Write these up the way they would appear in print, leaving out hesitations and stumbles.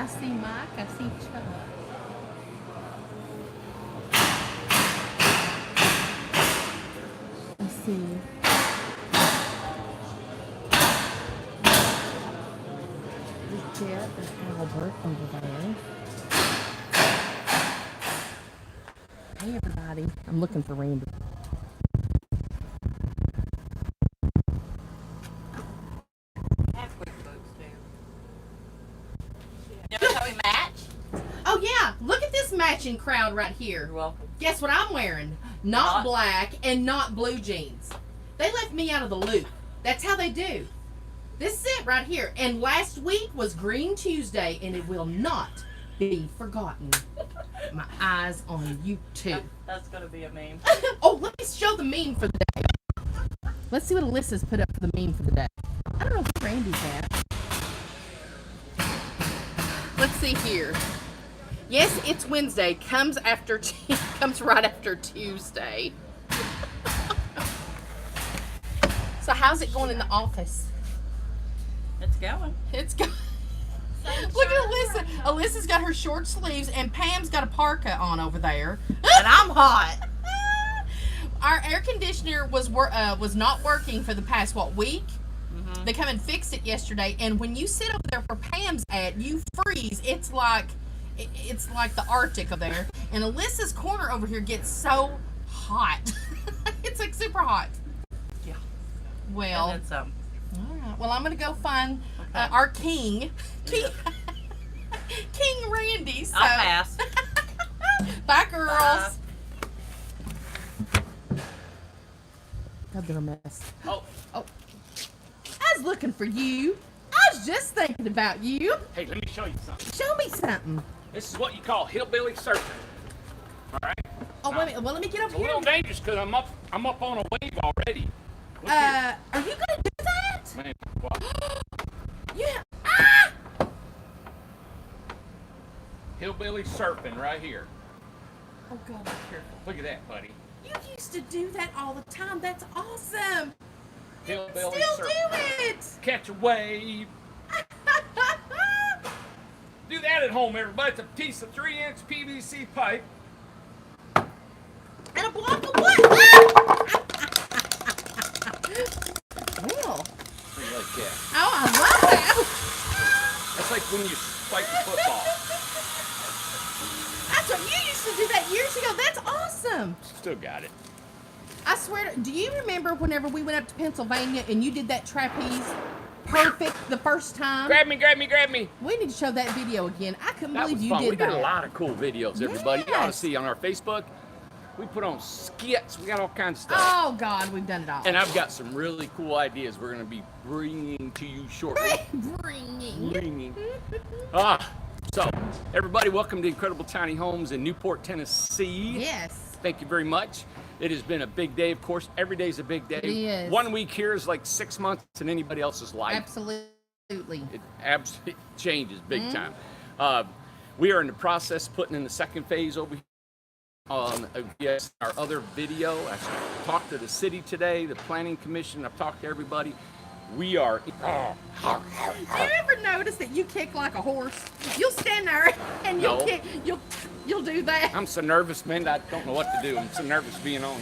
I see Mike. I see Chuck. Let's see. There's Jet. There's Albert over there. Hey, everybody. I'm looking for Randy. Notice how we match? Oh, yeah. Look at this matching crowd right here. You're welcome. Guess what I'm wearing? Not black and not blue jeans. They left me out of the loop. That's how they do. This is it right here. And last week was Green Tuesday, and it will not be forgotten. My eyes on you too. That's going to be a meme. Oh, let me show the meme for the day. Let's see what Alyssa's put up for the meme for the day. I don't know who Randy's at. Let's see here. Yes, it's Wednesday. Comes right after Tuesday. So how's it going in the office? It's going. It's going. Look at Alyssa. Alyssa's got her short sleeves, and Pam's got a parka on over there. And I'm hot. Our air conditioner was not working for the past week. Mm-hmm. They come and fixed it yesterday, and when you sit over there where Pam's at, you freeze. It's like the Arctic over there. And Alyssa's corner over here gets so hot. It's like super hot. Yeah. Well. And then some. All right. Well, I'm gonna go find our king, King Randy. So. I'll pass. Bye, girls. God, they're a mess. Oh. I was looking for you. I was just thinking about you. Hey, let me show you something. Show me something. This is what you call hillbilly surfing. All right. Oh, wait a minute. Well, let me get It's over a here. little dangerous because I'm up on a wave already. Look here. Are you gonna do that? Man, what? Yeah. Ah! Hillbilly surfing right here. Oh God, be careful. Look at that, buddy. You used to do that all the time. That's awesome. Hillbilly Still surfing. do it. Catch a wave. Do that at home, everybody. It's a piece of 3-inch PVC pipe. And a block of wood. Well. Things like that. Oh, I love that. That's like when you spike the football. That's what you used to do that years ago. That's awesome. Still got it. I swear. Do you remember whenever we went up to Pennsylvania and you did that trapeze perfect the first time? Grab me, grab me, grab me. We need to show that video again. I couldn't That believe was you fun. did We that. did a lot of cool videos, everybody. You ought to Yes. see on our Facebook. We put on skits. We got all kinds of stuff. Oh God, we've done it all. And I've got some really cool ideas we're going to be bringing to you shortly. Bringing. So, everybody, welcome to Incredible Tiny Homes in Newport, Tennessee. Yes. Thank you very much. It has been a big day, of course. Every day is a big day. It is. 1 week here is like 6 months in anybody else's life. Absolutely. It absolutely changes big time. We are in the process of putting in the second phase over here. Yes, our other video. I talked to the city today, the planning commission. I've talked to everybody. We are. Do you ever notice that you kick like a horse? You'll stand there and you'll No. kick. You'll do that. I'm so nervous, man. I don't know what to do. I'm so nervous being on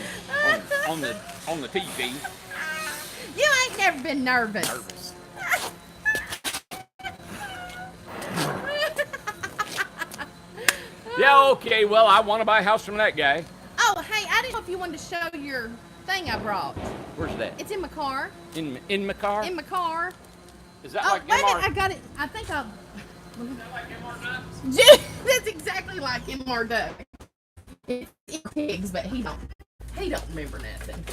the TV. You ain't never been nervous. Nervous. Yeah. Okay. Well, I want to buy a house from that guy. Oh, hey, I didn't know if you wanted to show your thing I brought. Where's that? It's in my car. In my car. In my car. Is that Oh, like wait a minute, MR? I got it. I think I'll. Is that like MR nuts? That's exactly like MR Doug. It's pigs, but he don't remember nothing.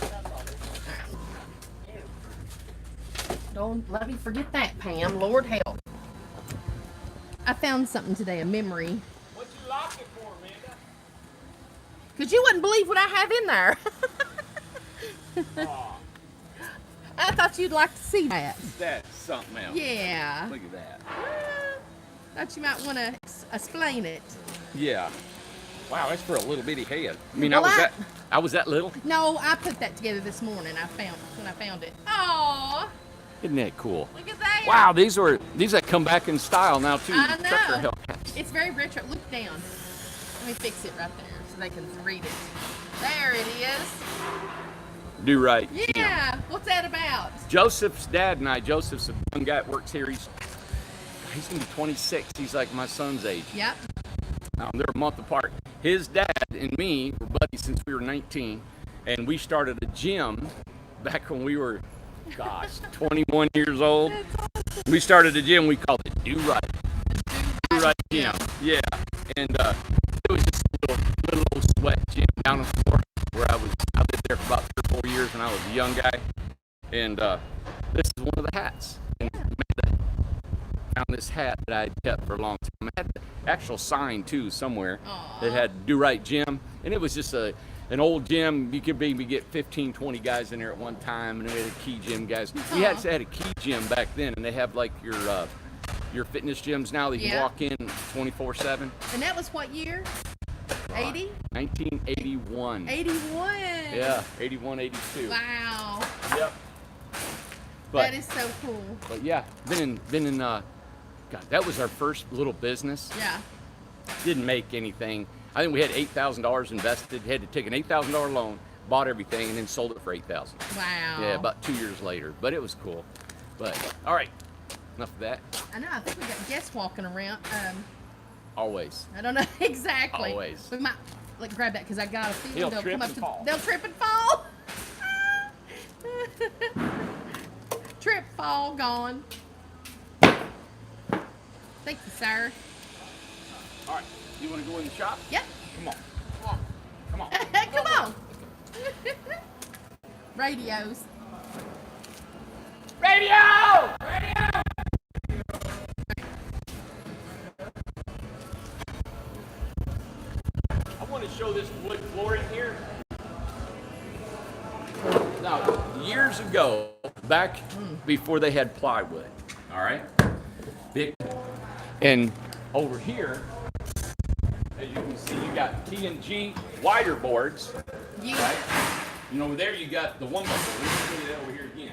Don't let me forget that, Pam. Lord help. I found something today, a memory. What you lock it for, Amanda? Because you wouldn't believe what I have in there. Aw, I thought you'd like to see that. that's something else. Yeah. Look at that. Thought you might want to explain it. Yeah. Wow, that's for a little bitty head. I mean, Well, I was that little. No, I put that together this morning. When I found it. Aww. Isn't that cool? Look at that. Wow, these that come back in style now too. I Trucker know. Hellcats. It's very retro. Look down. Let me fix it right there so they can read it. There it is. Do right. Yeah. What's that about? Joseph's dad and I. Joseph's a young guy that works here. He's gonna be 26. He's like my son's age. Yep. They're a month apart. His dad and me were buddies since we were 19, and we started a gym back when we were, 21 years old. We started a gym. We called it Do Right. Do Right Gym. Yeah, and it was just a little sweat gym down on the floor where I lived there for about 3 or 4 years when I was a young guy, and this is one of the hats. And found this hat that I had kept for a long time. I had the actual sign too somewhere that had Do Right Gym, and it was just an old gym. You could maybe get 15, 20 guys in there at one time, and we had a key gym guys. We had a key gym back then, and they have like your fitness gyms now that you can walk in 24/7. And that was what year? 80? 1981. 81. Yeah, 81, 82. Wow. Yep. That is so cool. But yeah, been in God, that was our first little business. Yeah. Didn't make anything. I think we had $8,000 invested. Had to take an $8,000 loan, bought everything, and then sold it for $8,000. Wow. Yeah, about 2 years later. But it was cool. But all right, enough of that. I know. I think we got guests walking around. Always. I don't know exactly. Always. We might grab that because I got a feeling He'll they'll trip come up and to. fall. They'll trip and fall. Trip, fall, gone. Thank you, sir. All right, you want to go in the shop? Yep. Come on. Come on. Come on. Radios. Radio! I want to show this wood flooring here. Now, years ago, back before they had plywood, all right? And over here, as you can see, you got T&G wider boards, You. right? And over there, you got the 1x4. Let me show you that over here again.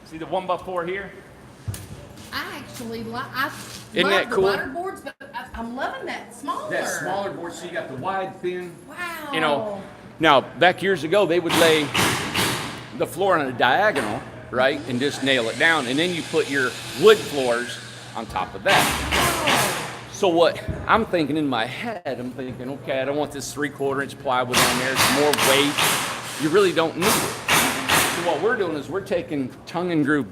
See the 1x4 here? I actually I Isn't love that the cool? water boards, but I'm loving that smaller. That smaller board, so you got the wide, thin. Wow. You know, now back years ago, they would lay the floor on a diagonal, right, and just nail it down, and then you put your wood floors on top of that. So what I'm thinking in my head, I'm thinking, okay, I don't want this 3/4 inch plywood on there. It's more weight. You really don't need it. So what we're doing is we're taking tongue and groove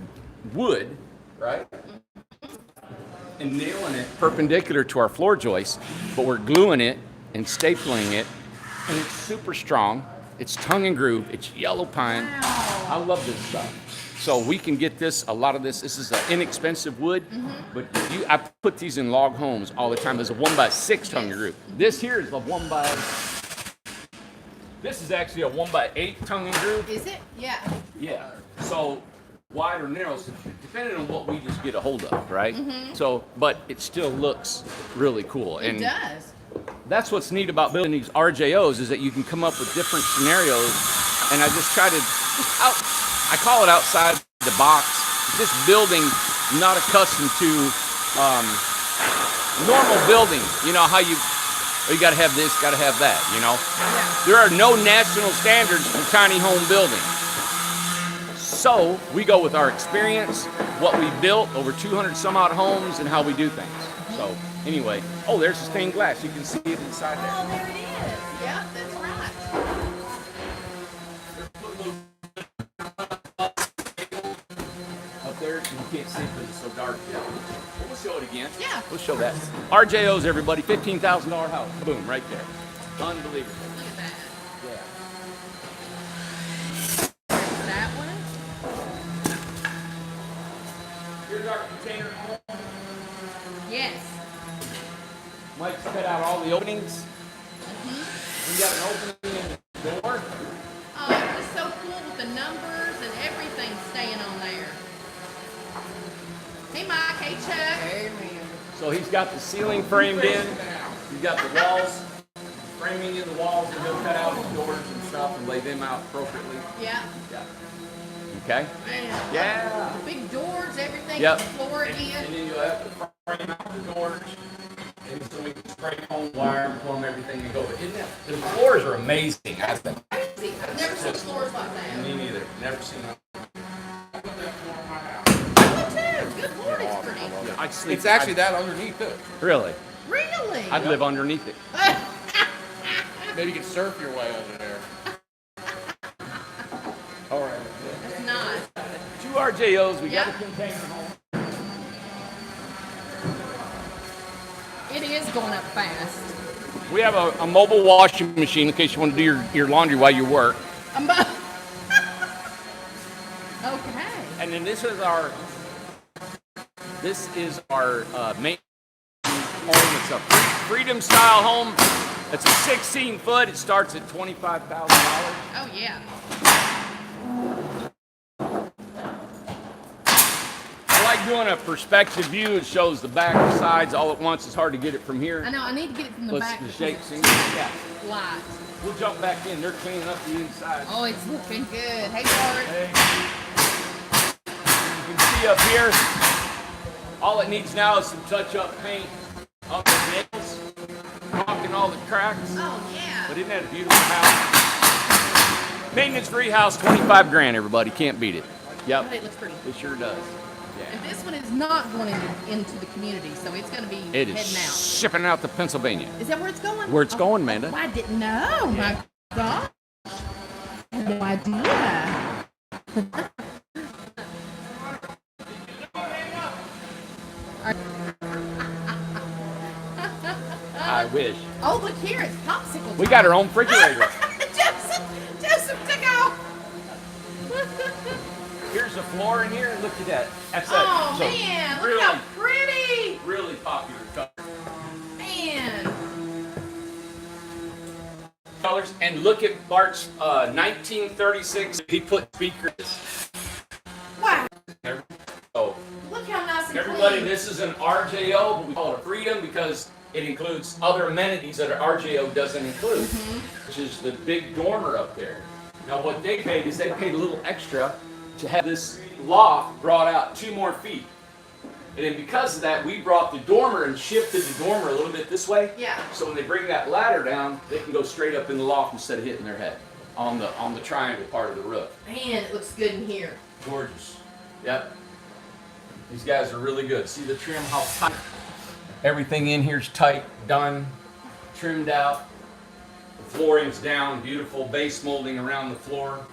wood, right, and nailing it perpendicular to our floor joist, but we're gluing it and stapling it, and it's super strong. It's tongue and groove. It's yellow pine. Wow. I love this stuff. So we can get a lot of this. This is an inexpensive wood, but I put these in log homes all the time. There's a 1x6 tongue and groove. This here is this is actually a 1x8 tongue and groove. Is it? Yeah. Yeah. So wide or narrow, so depending on what we just get a hold of, right? So, but it still looks really cool. It does. That's what's neat about building these RJOs is that you can come up with different scenarios, and I just try to, I call it outside the box, just building not accustomed to normal building. You know how you got to have this, got to have that, you know? Yeah. There are no national standards for tiny home building. So we go with our experience, what we built, over 200 some odd homes, and how we do things. So anyway, oh, there's the stained glass. You can see it inside there. Oh, there it is. Yeah, that's right. Up there, you can't see because it's so dark. Yeah. We'll show it again. Yeah. We'll show that. RJOs, everybody, $15,000 house. Boom, right there. Unbelievable. Look at that. Yeah. That one. Here's our container home. Yes. Mike's cut out all the openings. We got an opening in the door. Oh, it's just so cool with the numbers and everything staying on there. Hey, Mike. Hey, Chuck. So he's got the ceiling framed in. He's got the walls, framing in the walls, and he'll cut out his doors and stuff and lay them out appropriately. Yeah. Yeah. Okay? Man, Yeah. the big doors, everything, Yep. the floor And again. then you'll have to frame out the doors. And so we can spray foam wire and plumb everything and go. But isn't that, the floors are amazing, I think. Crazy. I've never seen floors like that. Me neither. Never seen that. I put that floor in my house. Me too. Good Lord, it's pretty. Yeah, I'd sleep. It's actually that underneath it. Really? Really? I'd live underneath it. Maybe you can surf your way under there. All right. That's nice. 2 RJOs. We got Yeah. a container home. It is going up fast. We have a mobile washing machine in case you want to do your laundry while you work. Okay. And then this is our main home. It's a freedom style home. It's a 16-foot. It starts at $25,000. Oh, yeah. I like doing a perspective view. It shows the back, the sides, all at once. It's hard to get it from here. I know. I need to get it from the Let's back. the shape scene. Yeah. Light. We'll jump back in. They're cleaning up the inside. Oh, it's looking good. Hey, Forrest. Hey. You can see up here, all it needs now is some touch-up paint on the nails, caulking all the cracks. Oh, yeah. But isn't that a beautiful house? Maintenance-free house, 25 grand, everybody. Can't beat it. But Yep, it looks pretty. it sure does. And Yeah. this one is not going into the community, so it's going to be It heading is out. shipping out to Pennsylvania. Is that where it's going? Where it's going, Amanda. I didn't know. My God. I had no idea. I wish. Oh, look here. It's popsicle time. We got our own refrigerator. Joseph took off. Here's the floor in here. Look at that. That's Oh, so man. Look really, how pretty. really popular Man. colors. And look at Bart's 1936. He put speakers. Wow. Oh, Look how nice and everybody, clean. this is an RJO, but we call it a Freedom because it includes other amenities that an RJO doesn't include, which is the big dormer up there. Now, what they paid is they paid a little extra to have this loft brought out 2 more feet. And then because of that, we brought the dormer and shifted the dormer a little bit this way. Yeah. So when they bring that ladder down, they can go straight up in the loft instead of hitting their head on the triangle part of the roof. Man, it looks good in here. Gorgeous. Yep. These guys are really good. See the trim, how tight. Everything in here's tight, done, trimmed out. The flooring's down, beautiful base molding around the floor.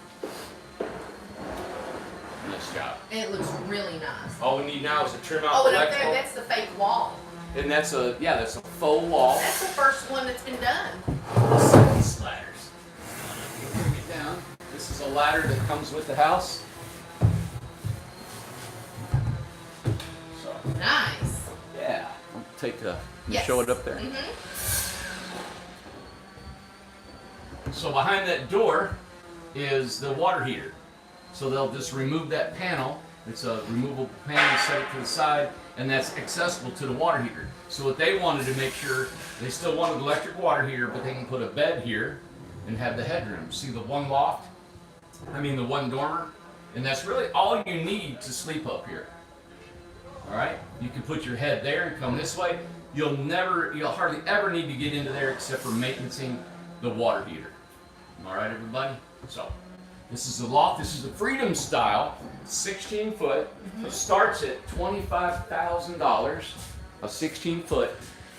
Nice job. And it looks really nice. All we need now is to trim out Oh, the and up there, electrical. that's the fake wall. And that's a faux wall. That's the first one that's been done. These ladders. Bring it down. This is a ladder that comes with the house. So, Nice. yeah. I'll take a, Yes. show it up there. Mm-hmm. So behind that door is the water heater. So they'll just remove that panel. It's a removable panel, set it to the side, and that's accessible to the water heater. So what they wanted to make sure, they still wanted electric water heater, but they can put a bed here and have the headroom. See the one loft? The one dormer? And that's really all you need to sleep up here. All right? You can put your head there and come this way. You'll hardly ever need to get into there except for maintaining the water heater. All right, everybody? So, this is the loft. This is the Freedom style, 16 foot. It starts at $25,000, a 16 foot.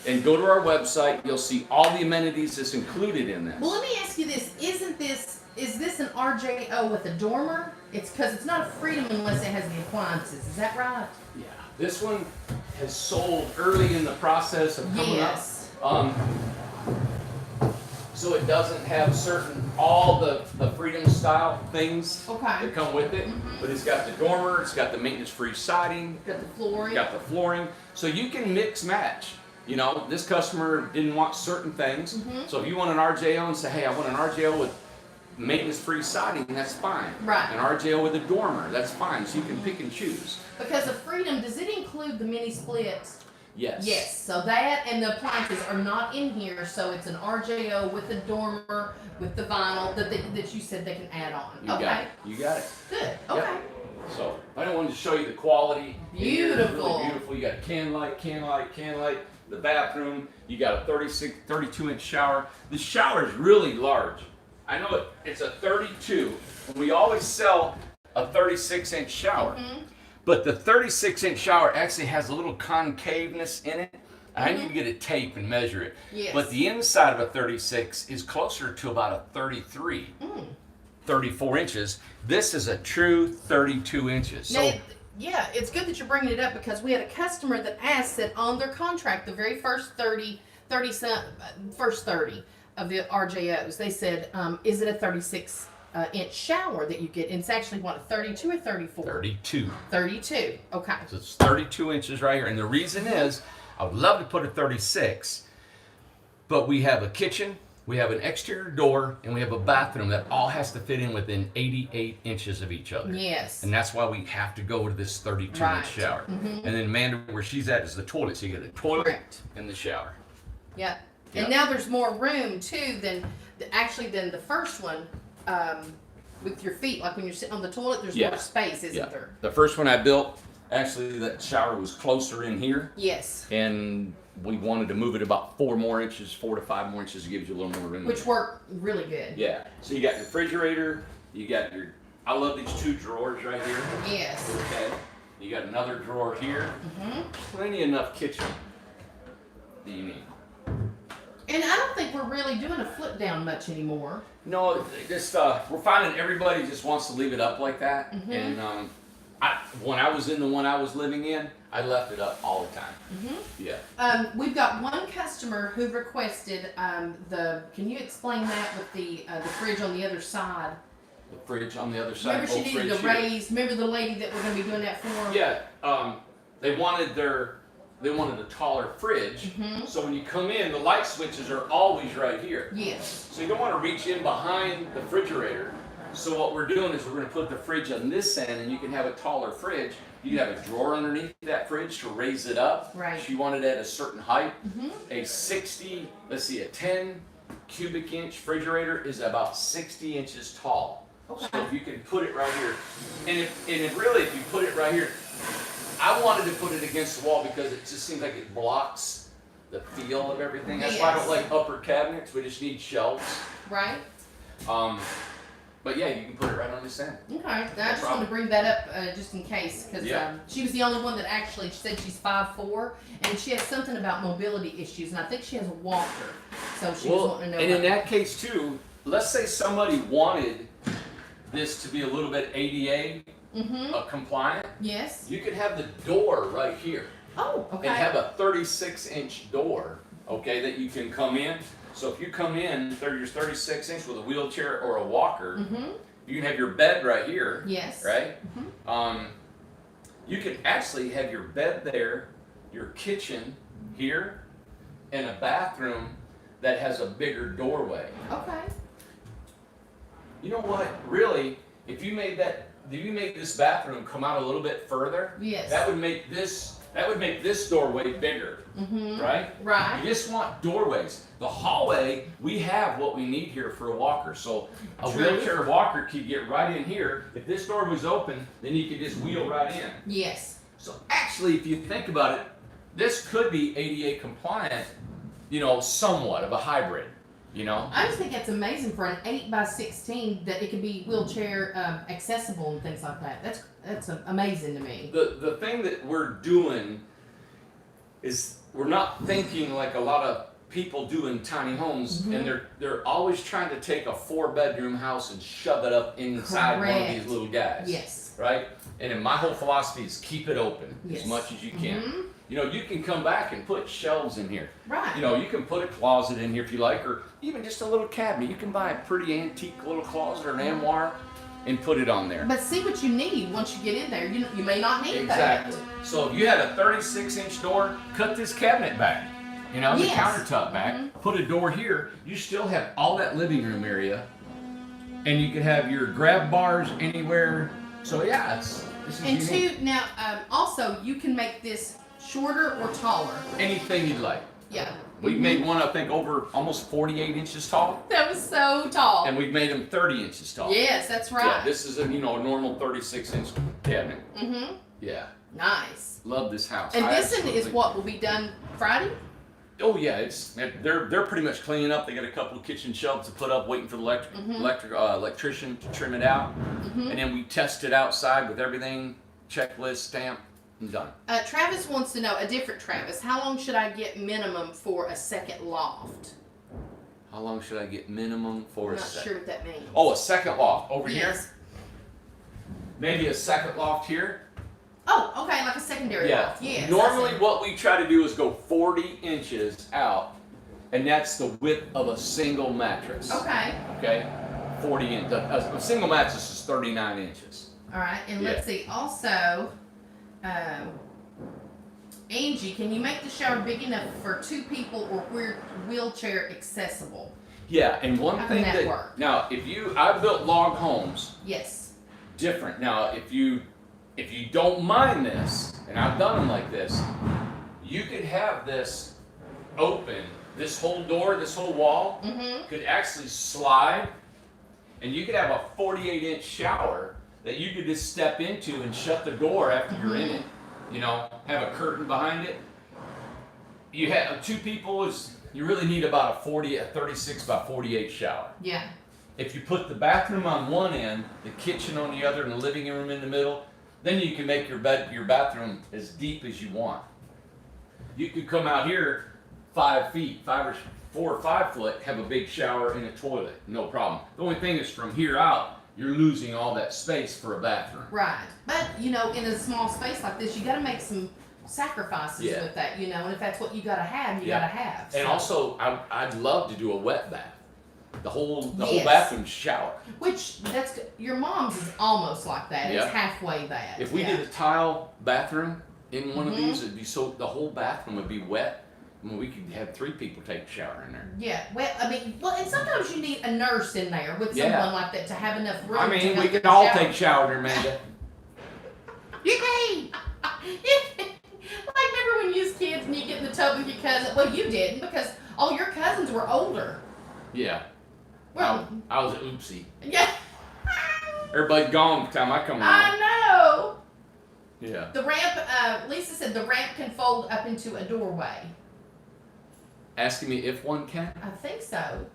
And go to our website. You'll see all the amenities that's included in this. Well, let me ask you this. Is this an RJO with a dormer? It's because it's not a Freedom unless it has the appliances. Is that right? Yeah, this one has sold early in the process of coming Yes. up. So it doesn't have all the Freedom style things Okay. that come with it, but it's got the dormer, it's got the maintenance-free siding, Got the flooring. got the flooring, so you can mix match. This customer didn't want certain things, so if you want an RJO and say, hey, I want an RJO with maintenance-free siding, that's fine. Right. An RJO with a dormer, that's fine, so you can pick and choose. Because of Freedom, does it include the mini split? Yes. Yes, so that and the appliances are not in here, so it's an RJO with the dormer, with the vinyl that you said they can add on. You got it. You got it. Good. Okay. So I wanted to show you the quality. It's Beautiful. really beautiful. You got can light. The bathroom. You got a 32-inch shower. The shower is really large. I know it's a 32, and we always sell a 36-inch shower. But the 36-inch shower actually has a little concaveness in it. I need to get a tape and measure it. Yes. But the inside of a 36 is closer to about a 33, 34 inches. This is a true 32 inches. So Yeah, it's good that you're bringing it up because we had a customer that asked that on their contract, the very first 30 of the RJOs, they said, is it a 36 inch shower that you get? And it's actually what, a 32 or 34? 32. 32. Okay. So it's 32 inches right here. And the reason is, I would love to put a 36, but we have a kitchen, we have an exterior door, and we have a bathroom that all has to fit in within 88 inches of each other. Yes. And that's why we have to go to this 32-inch Right. shower. And then Amanda, where she's at is the toilet. So you get a toilet Correct. and the shower. Yeah. Yeah. And now there's more room too than the first one. With your feet, like when you're sitting on the toilet, there's Yeah. more space, isn't Yeah. there? The first one I built, actually that shower was closer in here. Yes. And we wanted to move it about 4 to 5 more inches to give you a little more room. Which there. worked really good. Yeah. So you got your refrigerator, you got your, I love these 2 drawers right here. Yes. Okay. You got another drawer here. Plenty enough kitchen that you need. And I don't think we're really doing a flip down much anymore. No, just we're finding everybody just wants to leave it up like that. And when I was in the one I was living in, I left it up all the time. Yeah. We've got one customer who requested can you explain that with the fridge on the other side? The fridge on the other side. Remember she both needed fridge to here. raise, remember the lady that we're going to be doing that for? Yeah. They wanted a taller fridge. So when you come in, the light switches are always right here. Yes. So you don't want to reach in behind the refrigerator. So what we're doing is we're going to put the fridge on this end, and you can have a taller fridge. You can have a drawer underneath that fridge to raise it up. Right. She wanted it at a certain height. A 10 cubic inch refrigerator is about 60 inches tall. Okay. So if you can put it right here, and if you put it right here, I wanted to put it against the wall because it just seems like it blocks the feel of everything. That's why I don't like upper cabinets. We just need shelves. Right? But yeah, you can put it right on this end. Okay. I just wanted to bring that up just in case because Yeah. she was the only one that actually said she's 5'4" and she has something about mobility issues, and I think she has a walker. So she was wanting to know. and in about that case too, let's say somebody wanted this to be a little bit ADA compliant. Yes. You could have the door right here Oh, okay. and have a 36-inch door, okay, that you can come in. So if you come in, you're 36 inch with a wheelchair or a walker, you can have your bed right here, Yes. right? You can actually have your bed there, your kitchen here, and a bathroom that has a bigger doorway. Okay. You know what? Really, if you made this bathroom come out a little bit further, Yes. that would make this doorway bigger, right? Right. You just want doorways. The hallway, we have what we need here for a walker. So a True. wheelchair walker could get right in here. If this door was open, then you could just wheel right in. Yes. So actually, if you think about it, this could be ADA compliant, somewhat of a hybrid, I just think that's amazing for an 8x16 that it can be wheelchair accessible and things like that. That's amazing to me. The thing that we're doing is we're not thinking like a lot of people do in tiny homes, and they're always trying to take a 4-bedroom house and shove it up inside one of Correct. these little guys. Yes. Right? And then my whole philosophy is keep it open Yes. as much as you can. You can come back and put shelves in here. Right. You can put a closet in here if you like, or even just a little cabinet. You can buy a pretty antique little closet or an armoire and put it on there. But see what you need once you get in there. You may not need Exactly. that. So if you had a 36-inch door, cut this cabinet back. The Yes. countertop back. Put a door here. You still have all that living room area, and you could have your grab bars anywhere. So yeah, this is And unique. two, now also you can make this Shorter or taller? Anything you'd like. Yeah. We've made one, I think, over almost 48 inches tall, That was so tall. and we've made them 30 inches tall. Yes, that's right. Yeah, this is a normal 36-inch cabinet. Mm-hmm. Yeah, Nice. love this house. And I this one is absolutely- what will be done Friday? Oh yeah, they're pretty much cleaning up. They got a couple of kitchen shelves to put up, waiting for the electrician to trim it out, and then we test it outside with everything, checklist, stamp, and done. Travis wants to know, a different Travis, how long should I get minimum for a second loft? How long should I get minimum for I'm a not second? sure what that means. Oh, a second loft over here. Yes. Maybe a second loft here. Oh, okay, like a secondary Yeah. loft. Yes. Normally, I see. what we try to do is go 40 inches out, and that's the width of a single mattress. Okay. Okay. 40 inches. A single mattress is 39 inches. All right, and Yeah. let's see. Also, Angie, can you make the shower big enough for 2 people or wheelchair accessible? Yeah, and one How can thing that work? now, I built log homes Yes. different. Now, if you don't mind this, and I've done them like this, you could have this open. This whole door, this whole wall Mm-hmm. could actually slide, and you could have a 48-inch shower that you could just step into and shut the door after you're in it. You know, have a curtain behind it. You have 2 people you really need about a 36 by 48 shower. Yeah. If you put the bathroom on one end, the kitchen on the other, and the living room in the middle, then you can make your bathroom as deep as you want. You could come out here 5 feet, 4 or 5 foot, have a big shower and a toilet, no problem. The only thing is from here out, you're losing all that space for a bathroom. Right. But, in a small space like this, you got to make some sacrifices Yeah. with that, and if that's what you got to have, you Yeah. got to have. And So- also, I'd love to do a wet bath. The whole Yes. bathroom shower. Which, that's good. Your mom's is almost like that. Yeah. It's halfway that. If we yeah. did a tile bathroom in one of Mhm. these, it'd be the whole bathroom would be wet. I mean, we could have 3 people take a shower in there. Yeah, and sometimes you need a nurse in there with Yeah. someone like that to have enough room. I to mean, go we to could the all shower. take showers there, Amanda. You can. Like remember when you was kids and you get in the tub with your cousin? Well, you didn't because all your cousins were older. Yeah. Well, I was an oopsie. yeah. Everybody's gone by the time I come along. I know. Yeah. The ramp. Lisa said the ramp can fold up into a doorway. Asking me if one can? I think so.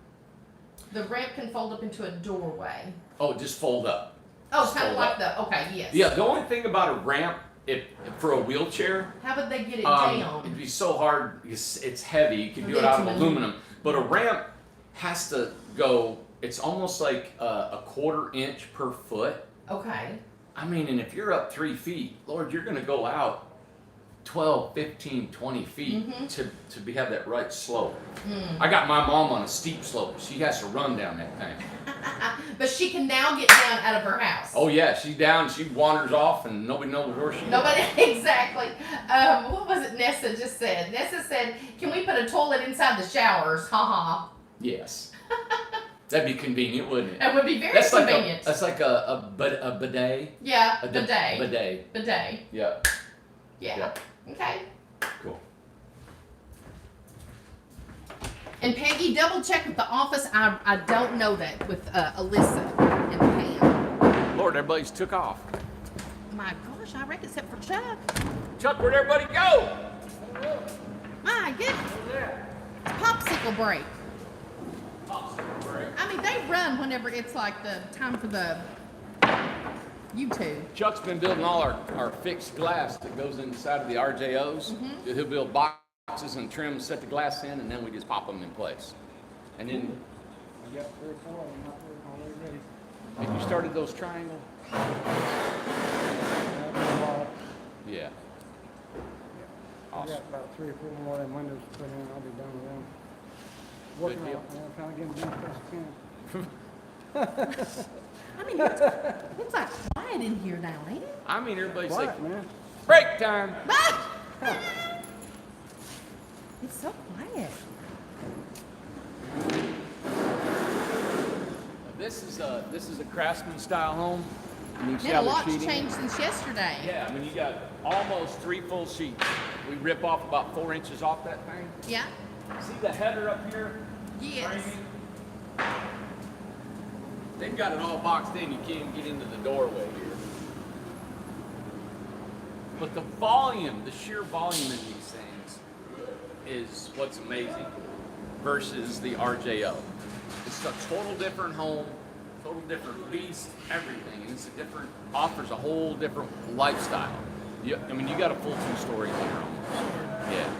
The ramp can fold up into a doorway. Oh, just fold up. Oh, Just kind of fold like up. the. Okay, yes. Yeah, the only thing about a ramp, for a wheelchair, How would they get it down? it'd be so hard because it's heavy. You can do With it out of aluminum. aluminum. But a ramp has to go, it's almost like a 1/4 inch per foot. Okay. I mean, and if you're up 3 feet, Lord, you're going to go out 12, 15, 20 feet Mhm. to have that right slope. Hmm. I got my mom on a steep slope. She has to run down that thing. But she can now get down out of her house. Oh yeah, she's down. She wanders off, and nobody knows where she is. Nobody, exactly. What was it Nessa just said? Nessa said, can we put a toilet inside the showers? Ha ha. Yes. That'd be convenient, wouldn't it? That would be very That's like convenient. that's like a bidet. Yeah, A bidet. Bidet. Bidet. Yeah. Yeah. Okay. Cool. And Peggy, double check with the office. I don't know that with Alyssa and Pam. Lord, everybody's took off. My gosh, I reckon except for Chuck. Chuck, where'd everybody go? My goodness. It's popsicle break. I mean, they run whenever it's like the time for the YouTube. Chuck's been building all our fixed glass that goes inside of the RJOs. Mm-hmm. He'll build boxes and trim, set the glass in, and then we just pop them in place. And then, I got 3 or 4 of them out there already ready. have you started those triangles? Yeah. I Awesome. got about 3 or 4 more of them windows to put in. I'll be done with them. Good Working on deal. it, man. Trying to get them done as best I can. I mean, it's like quiet in here now, ain't it? I mean, everybody's like, Quiet, man. break time. It's so quiet. This is a Craftsman style home. And you see Man, how a the lot's sheeting- changed since yesterday. Yeah, I mean, you got almost 3 full sheets we rip off about 4 inches off that thing. Yeah. See the header up here? Yes. Framing? They've got it all boxed in. You can't even get into the doorway here. But the volume, the sheer volume in these things is what's amazing versus the RJO. It's a total different home, total different beast, everything. And it's a different, offers a whole different lifestyle. I mean, you got a full 2-story there. Yeah.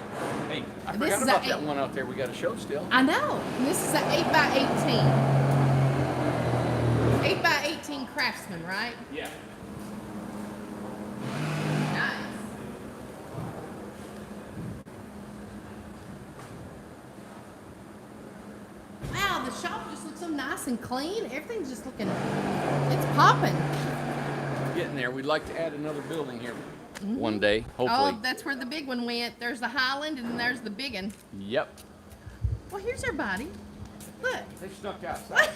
Hey, I This forgot is about a that one out there we got to show still. I know. And this is an 8x18. 8x18 Craftsman, right? Yeah. Nice. Wow, the shop just looks so nice and clean. Everything's just looking, it's popping. Getting there. We'd like to add another building here one day, hopefully. Oh, that's where the big one went. There's the Highland and then there's the big one. Yep. Well, here's our body. Look. They snuck outside.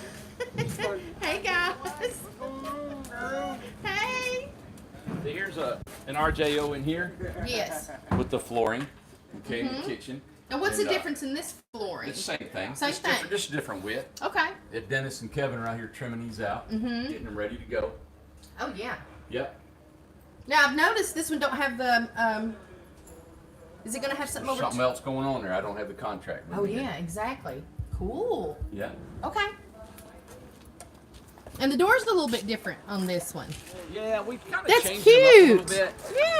Hey, guys. Hey. So here's an RJO in here Yes. with the flooring, okay, in the kitchen. Now, what's And, the difference in this flooring? It's the same thing. Same just thing. Different, just a different width. Okay. Dennis and Kevin are out here trimming these out, getting them ready to go. Oh, yeah. Yep. Now, I've noticed this one don't have the, is it going to have something over Something else going on there. I don't have the contract. with Oh, me yet. yeah, exactly. Cool. Yeah. Okay. And the door's a little bit different on this one. Yeah, we kind of That's changed them up a cute. little bit.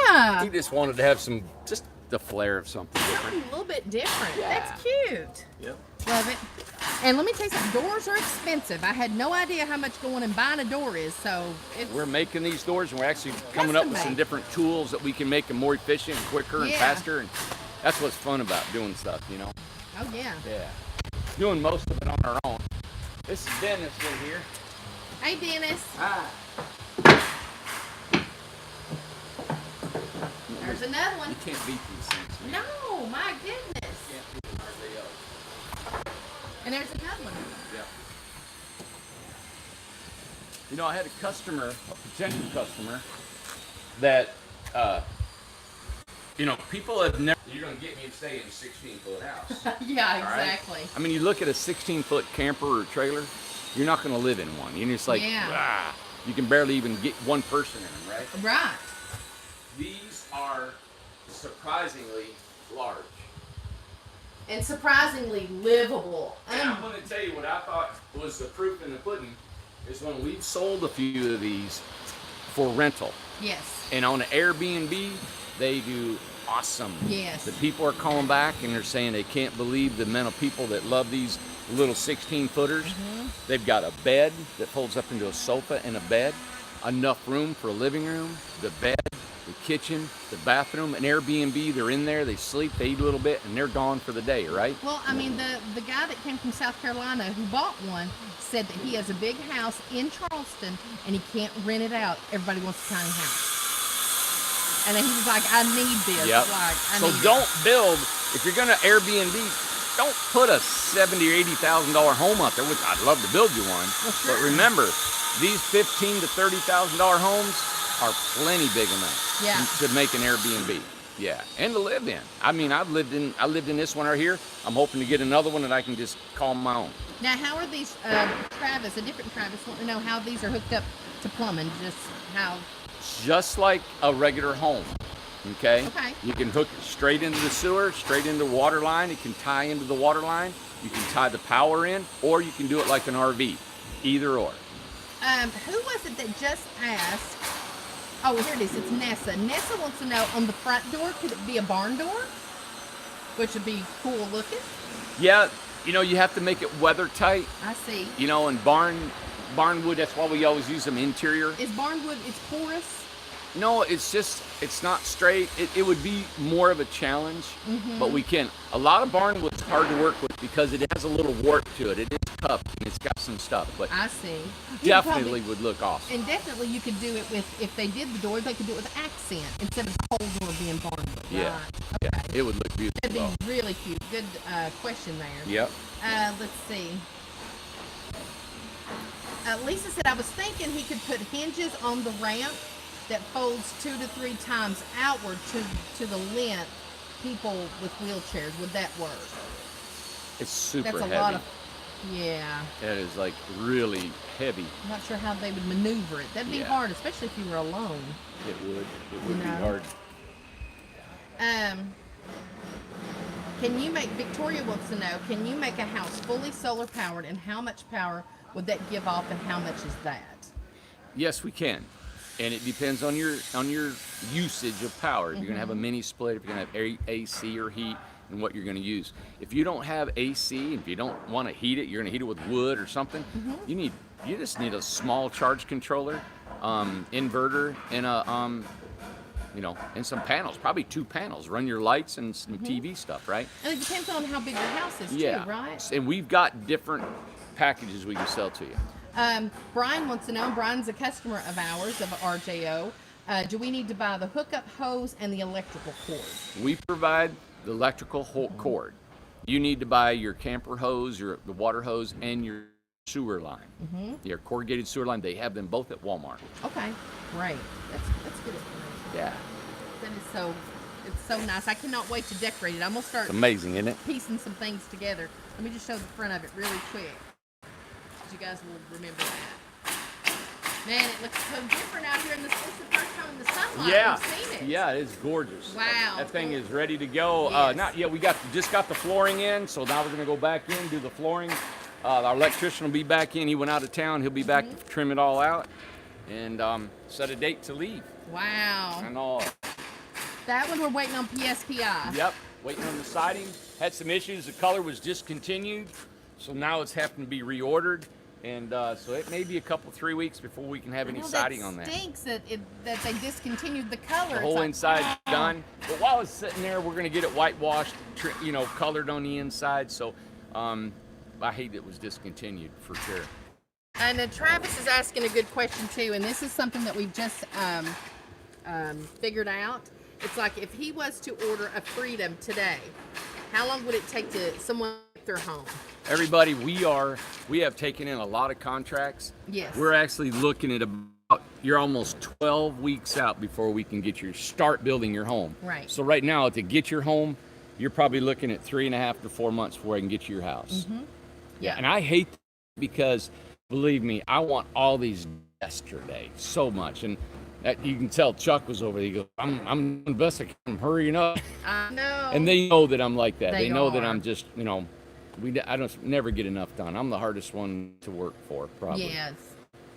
Yeah. We just wanted to have just the flair of something different. Something a little bit different. Yeah. That's cute. Yep. Love it. And let me tell you something, doors are expensive. I had no idea how much going and buying a door is, so it's... We're making these doors, and we're actually coming up with some Custom-made. different tools that we can make them more efficient, quicker, and Yeah. faster. And that's what's fun about doing stuff, you know? Oh, yeah. Yeah. Doing most of it on our own. This is Dennis in here. Hey, Dennis. Hi. There's another You one. can't beat these things. man. No, my goodness. You can't beat an RJO. And there's another one. Yeah. You know, I had a customer, a potential customer, that, you know, people have never. You're gonna get me to stay in a 16-foot house. Yeah, All right? exactly. I mean, you look at a 16-foot camper or trailer, you're not going to live in one. You're just like, Yeah. you can barely even get one person in them, right? Right. These are surprisingly large. And surprisingly livable. And I'm going to tell you what I thought was the proof in the pudding is when we've sold a few of these for rental. Yes. And on an Airbnb, they do awesome. Yes. The people are calling back and they're saying they can't believe the amount of people that love these little 16-footers. They've got a bed that folds up into a sofa and a bed, enough room for a living room, the bed, the kitchen, the bathroom, an Airbnb. They're in there, they sleep, they eat a little bit, and they're gone for the day, right? Well, I mean, the guy that came from South Carolina who bought one said that he has a big house in Charleston and he can't rent it out. Everybody wants a tiny house. And then he was like, I need this. Yep. Like, I So need don't it. build, if you're gonna Airbnb, don't put a $70,000 or $80,000 home out there, which I'd love to build you one. Well, sure. But remember, these $15,000 to $30,000 homes are plenty big enough Yeah. to make an Airbnb. Yeah, and to live in. I mean, I lived in this one right here. I'm hoping to get another one that I can just call my own. Now, how are these, Travis, a different Travis, want to know how these are hooked up to plumbing, just how, Just like a regular home. Okay? Okay. You can hook it straight into the sewer, straight into the water line. It can tie into the water line. You can tie the power in, or you can do it like an RV. Either or. who was it that just asked, oh, here it is, it's Nessa. Nessa wants to know, on the front door, could it be a barn door? Which would be cool looking. Yeah, you know, you have to make it weather tight. I see. You know, and barnwood, that's why we always use them interior. Is barnwood, it's porous? No, it's not straight. It would be more of a challenge, but we can. A lot of barnwood's hard to work with because it has a little warp to it. It is cupped and it's got some stuff, but I see. You definitely probably- would look awesome. And definitely you could do it with, if they did the door, they could do it with accent instead of the whole door being barnwood. Yeah. Right. Yeah, Okay. it would look beautiful. That'd though. be really cute. Good question there. Yep. Let's see. Lisa said, I was thinking he could put hinges on the ramp that folds 2 to 3 times outward to the length people with wheelchairs, would that work? It's super That's a heavy. lot of. Yeah. That is like really heavy. I'm not sure how they would maneuver it. That'd be Yeah. hard, especially if you were alone. It would be No. hard. Can you make, Victoria wants to know, can you make a house fully solar powered, and how much power would that give off, and how much is that? Yes, we can, and it depends on your usage of power. If you're gonna have a mini split, if you're gonna have AC or heat, and what you're gonna use. If you don't have AC, if you don't want to heat it, you're gonna heat it with wood or something. You just need a small charge controller, inverter, and a and some panels, probably 2 panels. Run your lights and some TV stuff, right? And it depends on how big your house is, Yeah. too, right? And we've got different packages we can sell to you. Brian wants to know, Brian's a customer of ours, of RJO. Do we need to buy the hookup hose and the electrical cord? We provide the electrical cord. You need to buy your camper hose, the water hose, and your sewer line. Your corrugated sewer line. They have them both at Walmart. Okay, great. That's good information. Yeah. That is it's so nice. I cannot wait to decorate it. I'm gonna start It's amazing, isn't it? piecing some things together. Let me just show the front of it really quick, so you guys will remember that. Man, it looks so different out here in this. This is the first time in the sunlight Yeah. we've seen it. Yeah, it's gorgeous. Wow. That thing is ready to go. Yes. Not yet. We just got the flooring in, so now we're gonna go back in, do the flooring. Our electrician will be back in. He went out of town. He'll be back to trim it all out and set a date to leave. Wow. And all. That one we're waiting on PSPI. Yep, waiting on the siding. Had some issues. The color was discontinued, so now it's having to be reordered. And so it may be 3 weeks before we can have any I know siding on that. Stinks that they discontinued the color. The It's whole like, inside's oh. done. But while it's sitting there, we're gonna get it whitewashed, colored on the inside. So I hate it was discontinued for sure. And Travis is asking a good question too, and this is something that we've just figured out. It's like, if he was to order a Freedom today, how long would it take to someone get their home? Everybody, we have taken in a lot of contracts. Yes. We're actually looking at you're almost 12 weeks out before we can start building your home. Right. So right now, to get your home, you're probably looking at 3.5 to 4 months before I can get you your house. Yeah. And I hate that, because believe me, I want all these yesterday so much. And you can tell Chuck was over there. He goes, I'm the best I can, hurrying up. I know. And they know that I'm like that. They They know that are. I'm just, I don't never get enough done. I'm the hardest one to work for, probably. Yes.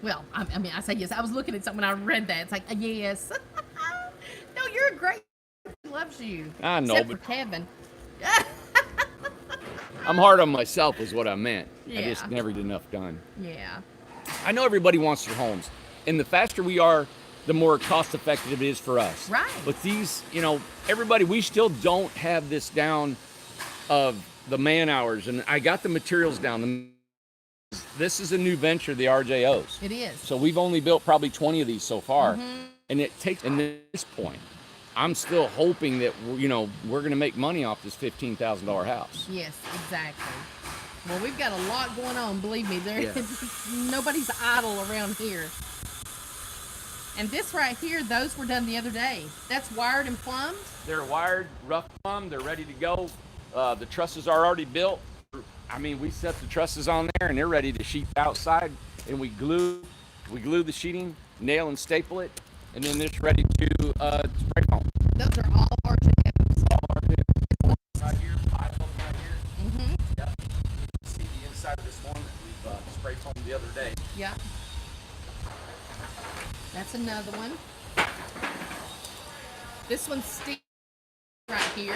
Well, I mean, I say yes. I was looking at something when I read that. It's like, yes. No, you're a great. He loves you. I know, Except but- for Kevin. I'm hard on myself is what I meant. I Yeah. just never get enough done. Yeah. I know everybody wants their homes. And the faster we are, the more cost effective it is for us. Right. But these, everybody, we still don't have this down of the man hours. And I got the materials down. This is a new venture, the RJOs. It is. So we've only built probably 20 of these so far. And it takes, and at this point, I'm still hoping that, we're going to make money off this $15,000 house. Yes, exactly. Well, we've got a lot going on, believe me. Yeah. Nobody's idle around here. And this right here, those were done the other day. That's wired and plumbed? They're wired, rough plumbed, they're ready to go. The trusses are already built. I mean, we set the trusses on there and they're ready to sheet outside, and we glue the sheeting, nail and staple it, and then it's ready to spray foam. Those are all RJOs. Right here, 5 of them right here. Yep. You can see the inside of this one that we've spray foamed the other day. Yeah. That's another one. This one's Steve right here.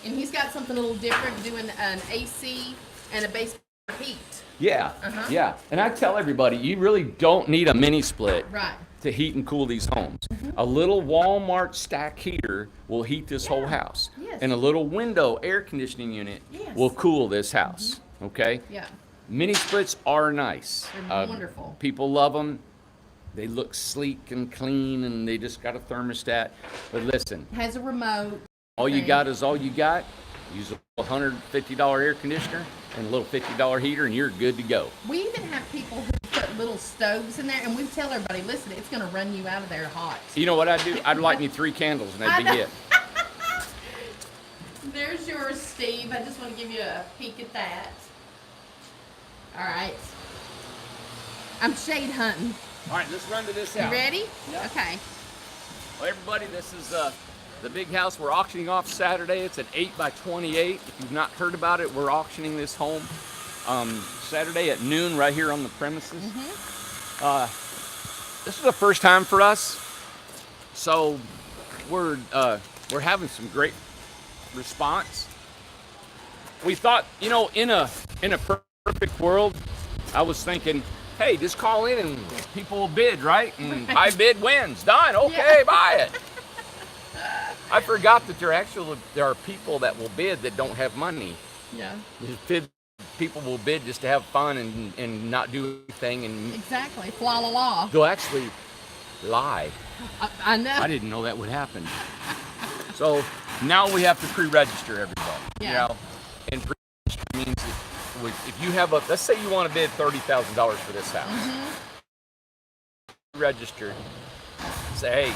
And he's got something a little different, doing an AC and a base heat. Yeah, Uh-huh. yeah. And I tell everybody, you really don't need a mini split Right. to heat and cool these homes. A little Walmart stack heater will heat this whole house. Yes. And a little window air conditioning unit Yes. will cool this house. Okay? Yeah. Mini splits are nice. They're wonderful. People love them. They look sleek and clean, and they just got a thermostat. But listen, Has a remote. all you thing. got is all you got. Use a $150 air conditioner and a little $50 heater, and you're good to go. We even have people who put little stoves in there, and we tell everybody, listen, it's going to run you out of there hot. You know what I'd do? I'd light me 3 candles, and that'd I be know. it. there's yours, Steve. I just want to give you a peek at that. All right. I'm shade hunting. All right, let's run to this You house. ready? Yeah. Okay. Well, everybody, this is the big house we're auctioning off Saturday. It's an 8 by 28. If you've not heard about it, we're auctioning this home Saturday at noon right here on the premises. This is the first time for us, so we're having some great response. We thought, you know, in a perfect world, I was thinking, hey, just call in and people will bid, right? And high bid wins. Done. Okay, Yeah. buy it. I forgot that there are people that will bid that don't have money. Yeah. People will bid just to have fun and not do anything, and Exactly. Fla la la. they'll actually lie. I know. I didn't know that would happen. So now we have to pre-register everybody. Yeah. You know, and pre-register means if you have let's say you want to bid $30,000 for this house. Register. Say, hey,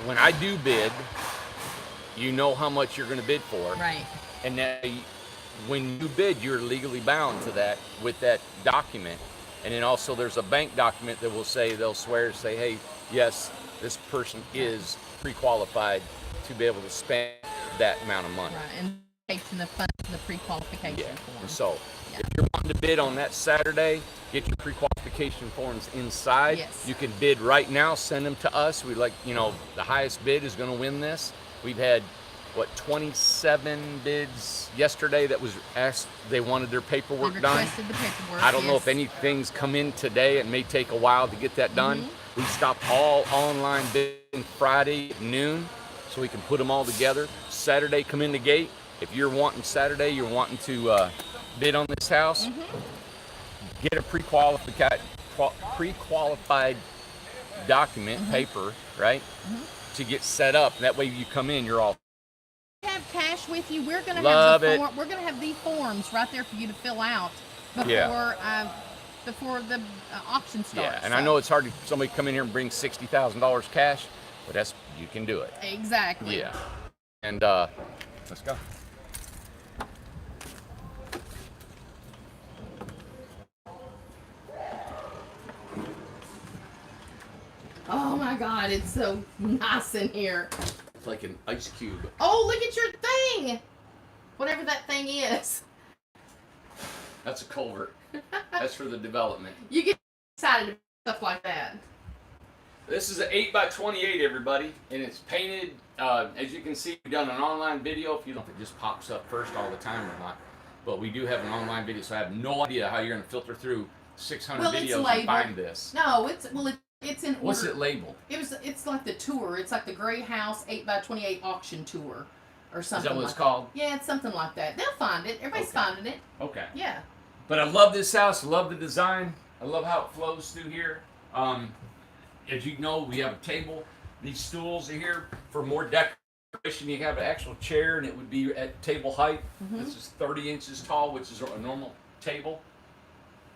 when I do bid, you know how much you're going to bid for. Right. And now, when you bid, you're legally bound to that with that document. And then also there's a bank document that will say, they'll swear to say, hey, yes, this person is pre-qualified to be able to spend that amount of money. Right. And taking the funds in the pre-qualification Yeah. form. And so Yeah. if you're wanting to bid on that Saturday, get your pre-qualification forms inside. Yes. You can bid right now, send them to us. We like, you know, the highest bid is going to win this. We've had 27 bids yesterday that was asked, they wanted their paperwork They done. requested the paperwork. I don't know yes. if anything's come in today. It may take a while to get that done. We stopped all online bidding Friday at noon so we can put them all together. Saturday, come in the gate. If you're wanting Saturday, you're wanting to bid on this house, get a pre-qualified document, paper, right, to get set up. That way you come in, you're all Have cash with you. We're gonna Love have it. we're gonna have the forms right there for you to fill out before Yeah. Before the auction starts. yeah. And I know it's hard to somebody come in here and bring $60,000 cash, but you can do it. Exactly. Yeah. And let's go. Oh my God, it's so nice in here. It's like an ice cube. Oh, look at your thing. Whatever that thing is. That's a culvert. That's for the development. You get excited about stuff like that. This is an 8 by 28, everybody, and it's painted. As you can see, we've done an online video. If you don't think it just pops up first all the time or not, but we do have an online video, so I have no idea how you're going to filter through 600 Well, it's videos and labeled. find this. No, it's in order. What's it labeled? It's like the tour. It's like the Gray House 8 by 28 auction tour, or something. what like it's called? Yeah, it's something like that. They'll find it. Everybody's Okay. finding it. Okay. Yeah. But I love this house. I love the design. I love how it flows through here. As you know, we have a table. These stools are here for more decoration. You have an actual chair, and it would be at table height. This is 30 inches tall, which is a normal table.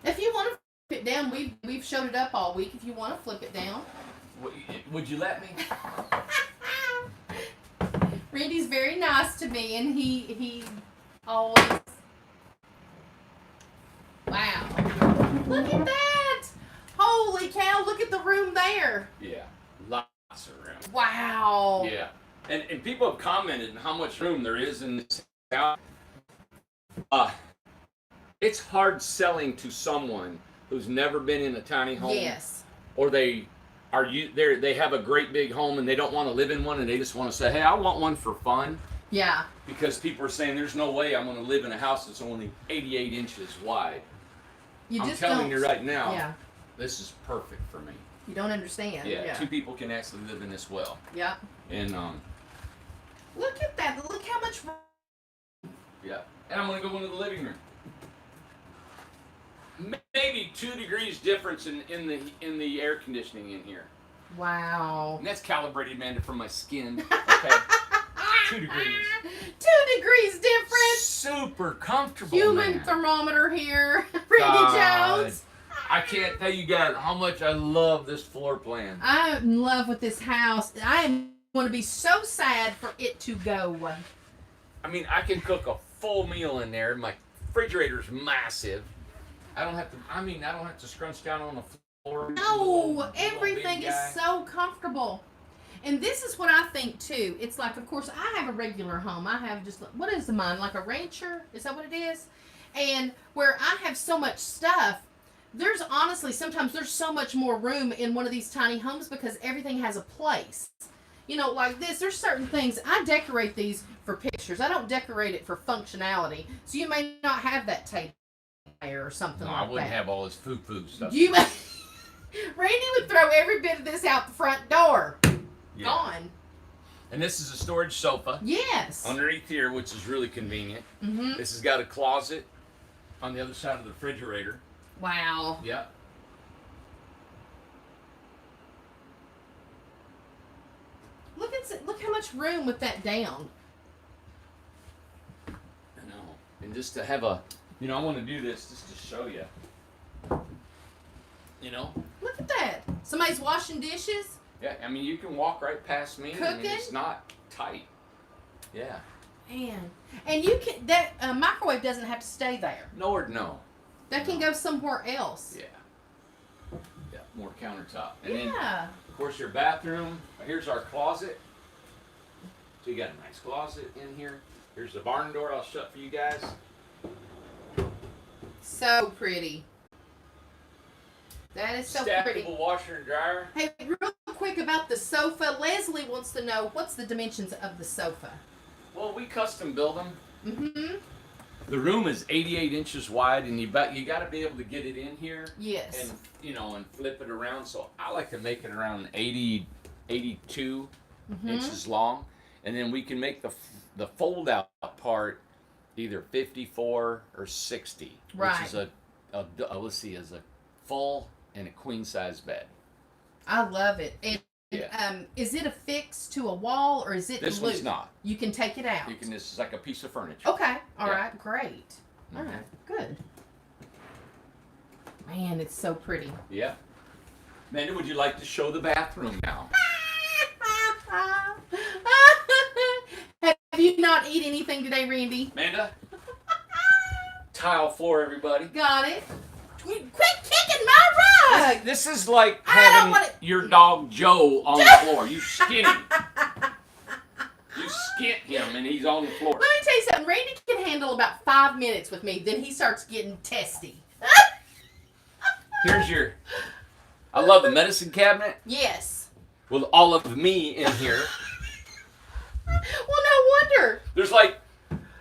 If you want to flip it down, we've showed it up all week. If you want to flip it down. Would you let me? Randy's very nice to me, and he always. Wow! Look at that! Holy cow! Look at the room there. Yeah, lots of room. Wow! Yeah, and people have commented on how much room there is in this house. It's hard selling to someone who's never been in a tiny home. Yes. Or they have a great big home and they don't want to live in one and they just want to say, hey, I want one for fun. Yeah. Because people are saying there's no way I'm going to live in a house that's only 88 inches wide. You I'm just telling don't, you right now, Yeah. this is perfect for me. You don't understand. Yeah, two people can actually live in this well. Yeah. And Look at that. Look how much room. yeah, and I'm going to go into the living room. Maybe 2 degrees difference in the air conditioning in here. Wow. And that's calibrated, Amanda, from my skin. Okay. 2 degrees. 2 degrees difference. Super comfortable. Human man. thermometer here. Randy God. Jones. I can't tell you guys how much I love this floor plan. I'm in love with this house. I am going to be so sad for it to go. I mean, I can cook a full meal in there. My refrigerator's massive. I don't have to scrunch down on the floor. No, everything is so comfortable. And this is what I think too. It's like, of course, I have a regular home. I have just, what is mine? Like a rancher? Is that what it is? And where I have so much stuff, there's honestly, sometimes there's so much more room in one of these tiny homes because everything has a place. You know, like this, there's certain things, I decorate these for pictures. I don't decorate it for functionality. So you may not have that table there or something like that. I wouldn't have all this food stuff. Randy would throw every bit of this out the front door. Yeah. Gone. And this is a storage sofa. Yes. Underneath here, which is really convenient. Mm-hmm. This has got a closet on the other side of the refrigerator. Wow. Yeah. Look how much room with that down. I know. And just to have I want to do this just to show you. You know? Look at that. Somebody's washing dishes. Yeah, I mean, you can walk right past me. I mean, Cooking? it's not tight. Yeah. Man. And you can, that microwave doesn't have to stay there. No. That can go somewhere else. Yeah. Yeah, more countertop. And then, Yeah. of course, your bathroom. Here's our closet. So you got a nice closet in here. Here's the barn door I'll shut for you guys. So pretty. That is so pretty. Stackable washer and dryer. Hey, real quick about the sofa. Leslie wants to know what's the dimensions of the sofa. Well, we custom build them. Mm-hmm. The room is 88 inches wide, and you got to be able to get it in here. Yes. And and flip it around. So I like to make it around 80, 82 inches long, and then we can make the fold out part either 54 or 60, Right. which is a full and a queen size bed. I love it. And Yeah. is it affixed to a wall or is it This loose? one's not. You can take it out. This is like a piece of furniture. Okay. All Yeah. right. Great. All right. Good. Man, it's so pretty. Yeah. Amanda, would you like to show the bathroom now? Have you not eaten anything today, Randy? Amanda? Tile floor, everybody. Got it. Quit kicking my rug. This is like I don't having wanna- your dog Joe on the floor. You skin him. You skint him and he's on the floor. Let me tell you something. Randy can handle about 5 minutes with me. Then he starts getting testy. Here's I love the medicine cabinet Yes. with all of me in here. Well, no wonder. There's like,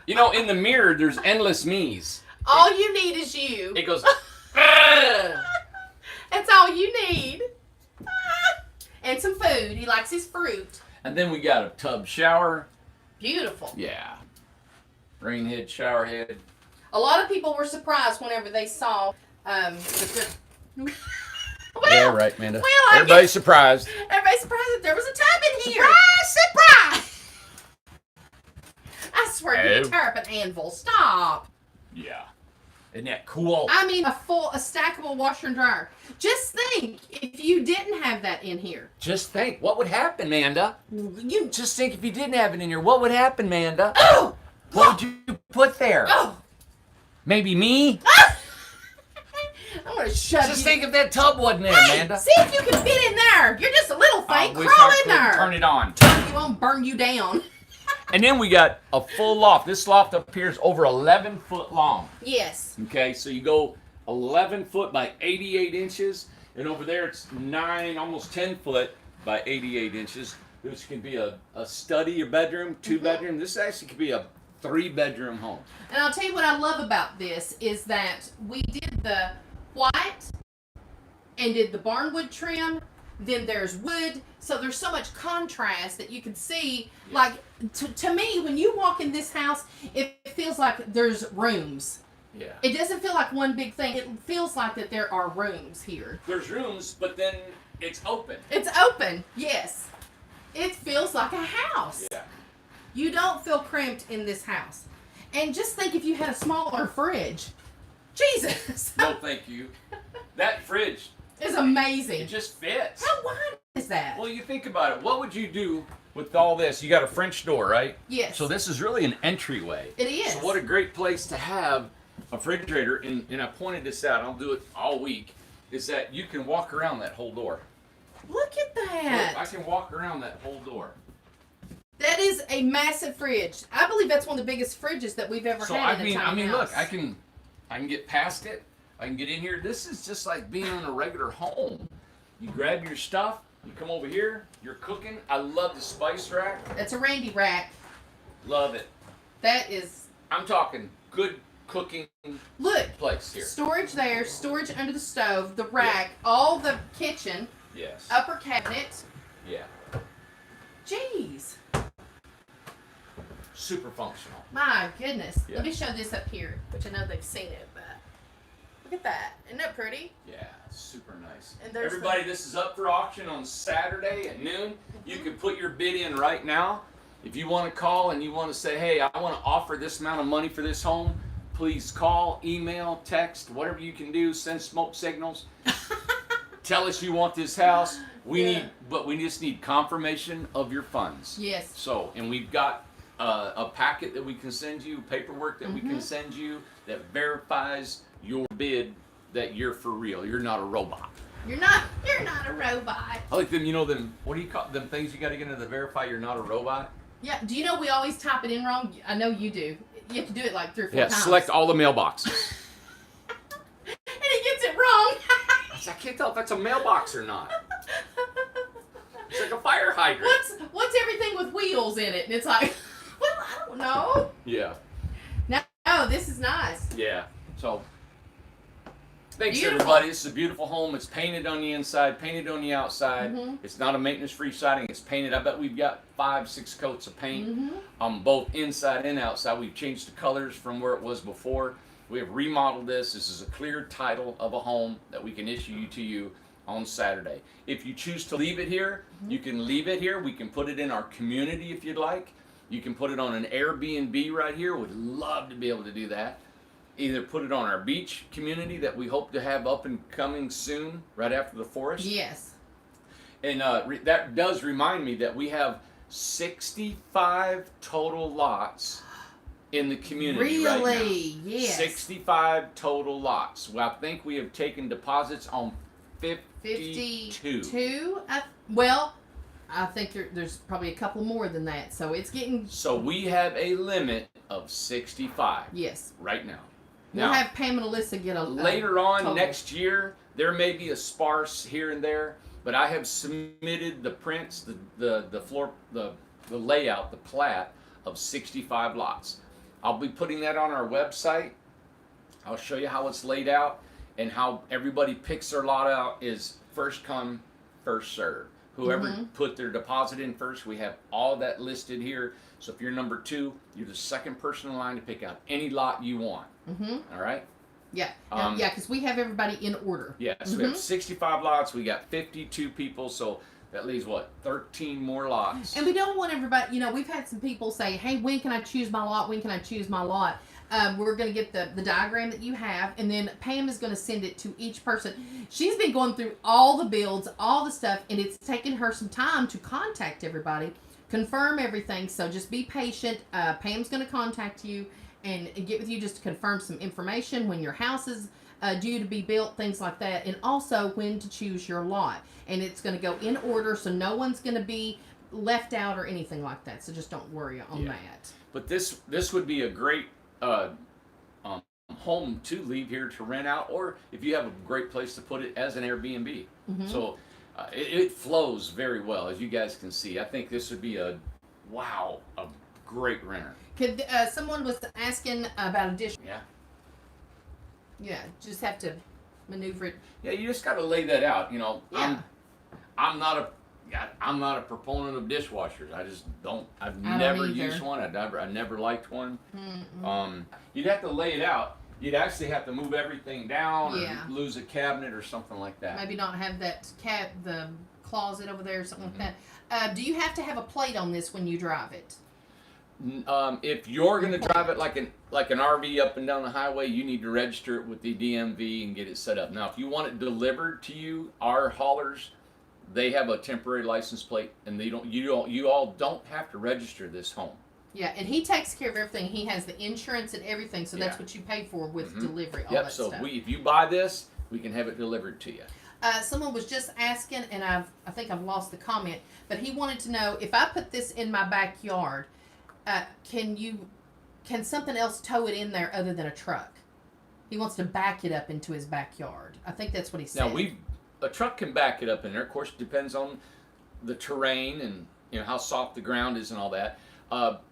in the mirror, there's endless me's. All you need is you. It goes, That's all you need. And some food. He likes his fruit. and then we got a tub shower. Beautiful. Yeah. Rain head, shower head. A lot of people were surprised whenever they saw Well, Yeah, right, Amanda. well, Everybody's surprised. Everybody's surprised that there was a tub in here. Surprise! I swear, you Oh. tear up an anvil. Stop. Yeah. Isn't that cool? I mean, a stackable washer and dryer. Just think if you didn't have that in here. Just think, what would happen, Amanda? You. Just think if you didn't have it in here, what would happen, Amanda? Oh! What would you put there? Oh! Maybe me? I'm gonna shove Just you. think if that tub wasn't there, Hey, Amanda. see if you can fit in there. You're just a little I thing. wish Crawl I in could there. turn it on. You won't burn you down. And then we got a full loft. This loft up here is over 11 foot long. Yes. Okay, so you go 11 foot by 88 inches, and over there it's 9, almost 10 foot by 88 inches. This can be a study, a bedroom, 2-bedroom. This actually could be a 3-bedroom home. And I'll tell you what I love about this is that we did the white and did the barnwood trim. Then there's wood, so there's so much contrast that you can see. Like to me, when you walk in this house, it feels like there's rooms. Yeah. It doesn't feel like one big thing. It feels like that there are rooms here. There's rooms, but then it's open. It's open, yes. It feels like a house. Yeah. You don't feel cramped in this house. And just think if you had a smaller fridge. Jesus. No, thank you. That fridge, It's amazing. it just fits. How wide is that? Well, you think about it. What would you do with all this, you got a French door, right? Yes. So this is really an entryway. It is. So what a great place to have a refrigerator, and I pointed this out, I'll do it all week, is that you can walk around that whole door. Look at Look, that. I can walk around that whole door. That is a massive fridge. I believe that's one of the biggest fridges that we've ever So had I in a tiny mean, look, house. I can get past it. I can get in here. This is just like being in a regular home. You grab your stuff. You come over here. You're cooking. I love the spice rack. That's a Randy rack. Love it. That is. I'm talking good cooking Look. place here. Storage there. Storage under the stove. The rack. All the kitchen. Yes. Upper cabinet. Yeah. Jeez. Super functional. My goodness. Yeah. Let me show this up here, which I know they've seen it, but look at that. Isn't that pretty? Yeah, super nice. And there's Everybody, this is up for auction on Saturday at noon. You can put your bid in right now. If you want to call and you want to say, hey, I want to offer this amount of money for this home, please call, email, text, whatever you can do. Send smoke signals. Tell us you want this house. We just need confirmation of your funds. Yes. So, and we've got a packet that we can send you, paperwork that we can send you that verifies your bid that you're for real. You're not a robot. You're not a robot. I like them, what do you call them things you got to get into to verify you're not a robot? Yeah. Do you know we always type it in wrong? I know you do. You have to do it like 3 or 4 Yeah, times. select all the mailboxes. And he gets it wrong. I can't tell if that's a mailbox or not. It's like a fire hydrant. What's everything with wheels in it? And it's like, well, I don't know. Yeah, No, this is nice. yeah. So, thanks Beautiful. everybody. This is a beautiful home. It's painted on the inside, painted on the outside. It's not a maintenance-free siding. It's painted. I bet we've got 5-6 coats of paint both inside and outside. We've changed the colors from where it was before. We have remodeled this. This is a clear title of a home that we can issue to you on Saturday. If you choose to leave it here, you can leave it here. We can put it in our community if you'd like. You can put it on an Airbnb right here. Would love to be able to do that. Either put it on our beach community that we hope to have up and coming soon, right after the forest. Yes. And that does remind me that we have 65 total lots in the community right now. Really? Yes. 65 total lots. Well, I think we have taken deposits on 52. 52. I think there's probably a couple more than that. So it's getting. So we have a limit of 65 Yes. right now. We'll Now, have Pam and Alyssa get a later on total. next year, there may be a sparse here and there, but I have submitted the prints, the floor, the layout, the plat of 65 lots. I'll be putting that on our website. I'll show you how it's laid out and how everybody picks their lot out is first come, first serve. Whoever put their deposit in first, we have all that listed here. So if you're number 2, you're the second person in line to pick out any lot you want. All right? Yeah. Yeah, because we have everybody in order. Yeah, so we have 65 lots. We got 52 people, so that leaves, 13 more lots. And we don't want everybody, we've had some people say, hey, when can I choose my lot? When can I choose my lot? We're going to get the diagram that you have, and then Pam is going to send it to each person. She's been going through all the builds, all the stuff, and it's taken her some time to contact everybody, confirm everything. So just be patient. Pam's going to contact you and get with you just to confirm some information when your house is due to be built, things like that, and also when to choose your lot. And it's going to go in order, so no one's going to be left out or anything like that. So just don't worry on that. But this would be a great home to leave here to rent out, or if you have a great place to put it as an Airbnb. So it flows very well, as you guys can see. I think this would be a great renter. Could someone was asking about a dish? Yeah. Yeah, just have to maneuver it. Yeah, you just got to lay that out. Yeah. I'm not a proponent of dishwashers. I just don't. I've I don't never either. used one. I never liked one. You'd have to lay it out. You'd actually have to move everything down, Yeah. or lose a cabinet or something like that. Maybe not have that the closet over there or something like that. Do you have to have a plate on this when you drive it? If you're going to drive it like an RV up and down the highway, you need to register it with the DMV and get it set up. Now, if you want it delivered to you, our haulers, they have a temporary license plate, and you all don't have to register this home. Yeah, and he takes care of everything. He has the insurance and everything, so that's Yeah. what you pay for with delivery, all Yep. that So stuff. if you buy this, we can have it delivered to you. Someone was just asking, and I think I've lost the comment, but he wanted to know if I put this in my backyard, can something else tow it in there other than a truck? He wants to back it up into his backyard. I think that's what he said. Now a truck can back it up in there. Of course, it depends on the terrain and how soft the ground is and all that.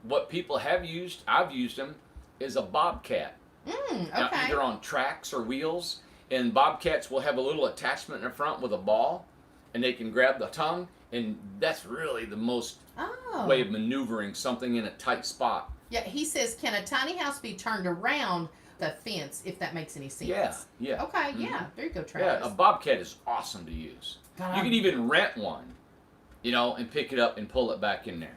What people have used, I've used them, is a bobcat. Okay. Now, either on tracks or wheels. And bobcats will have a little attachment in the front with a ball, and they can grab the tongue, and that's really the most way of maneuvering something in a tight spot. Yeah, he says, can a tiny house be turned around the fence, if that makes any sense? Yeah. Okay, yeah. There you go, Travis. Yeah, a bobcat is awesome to use. God, You can even rent one, and pick it up and pull it back in there.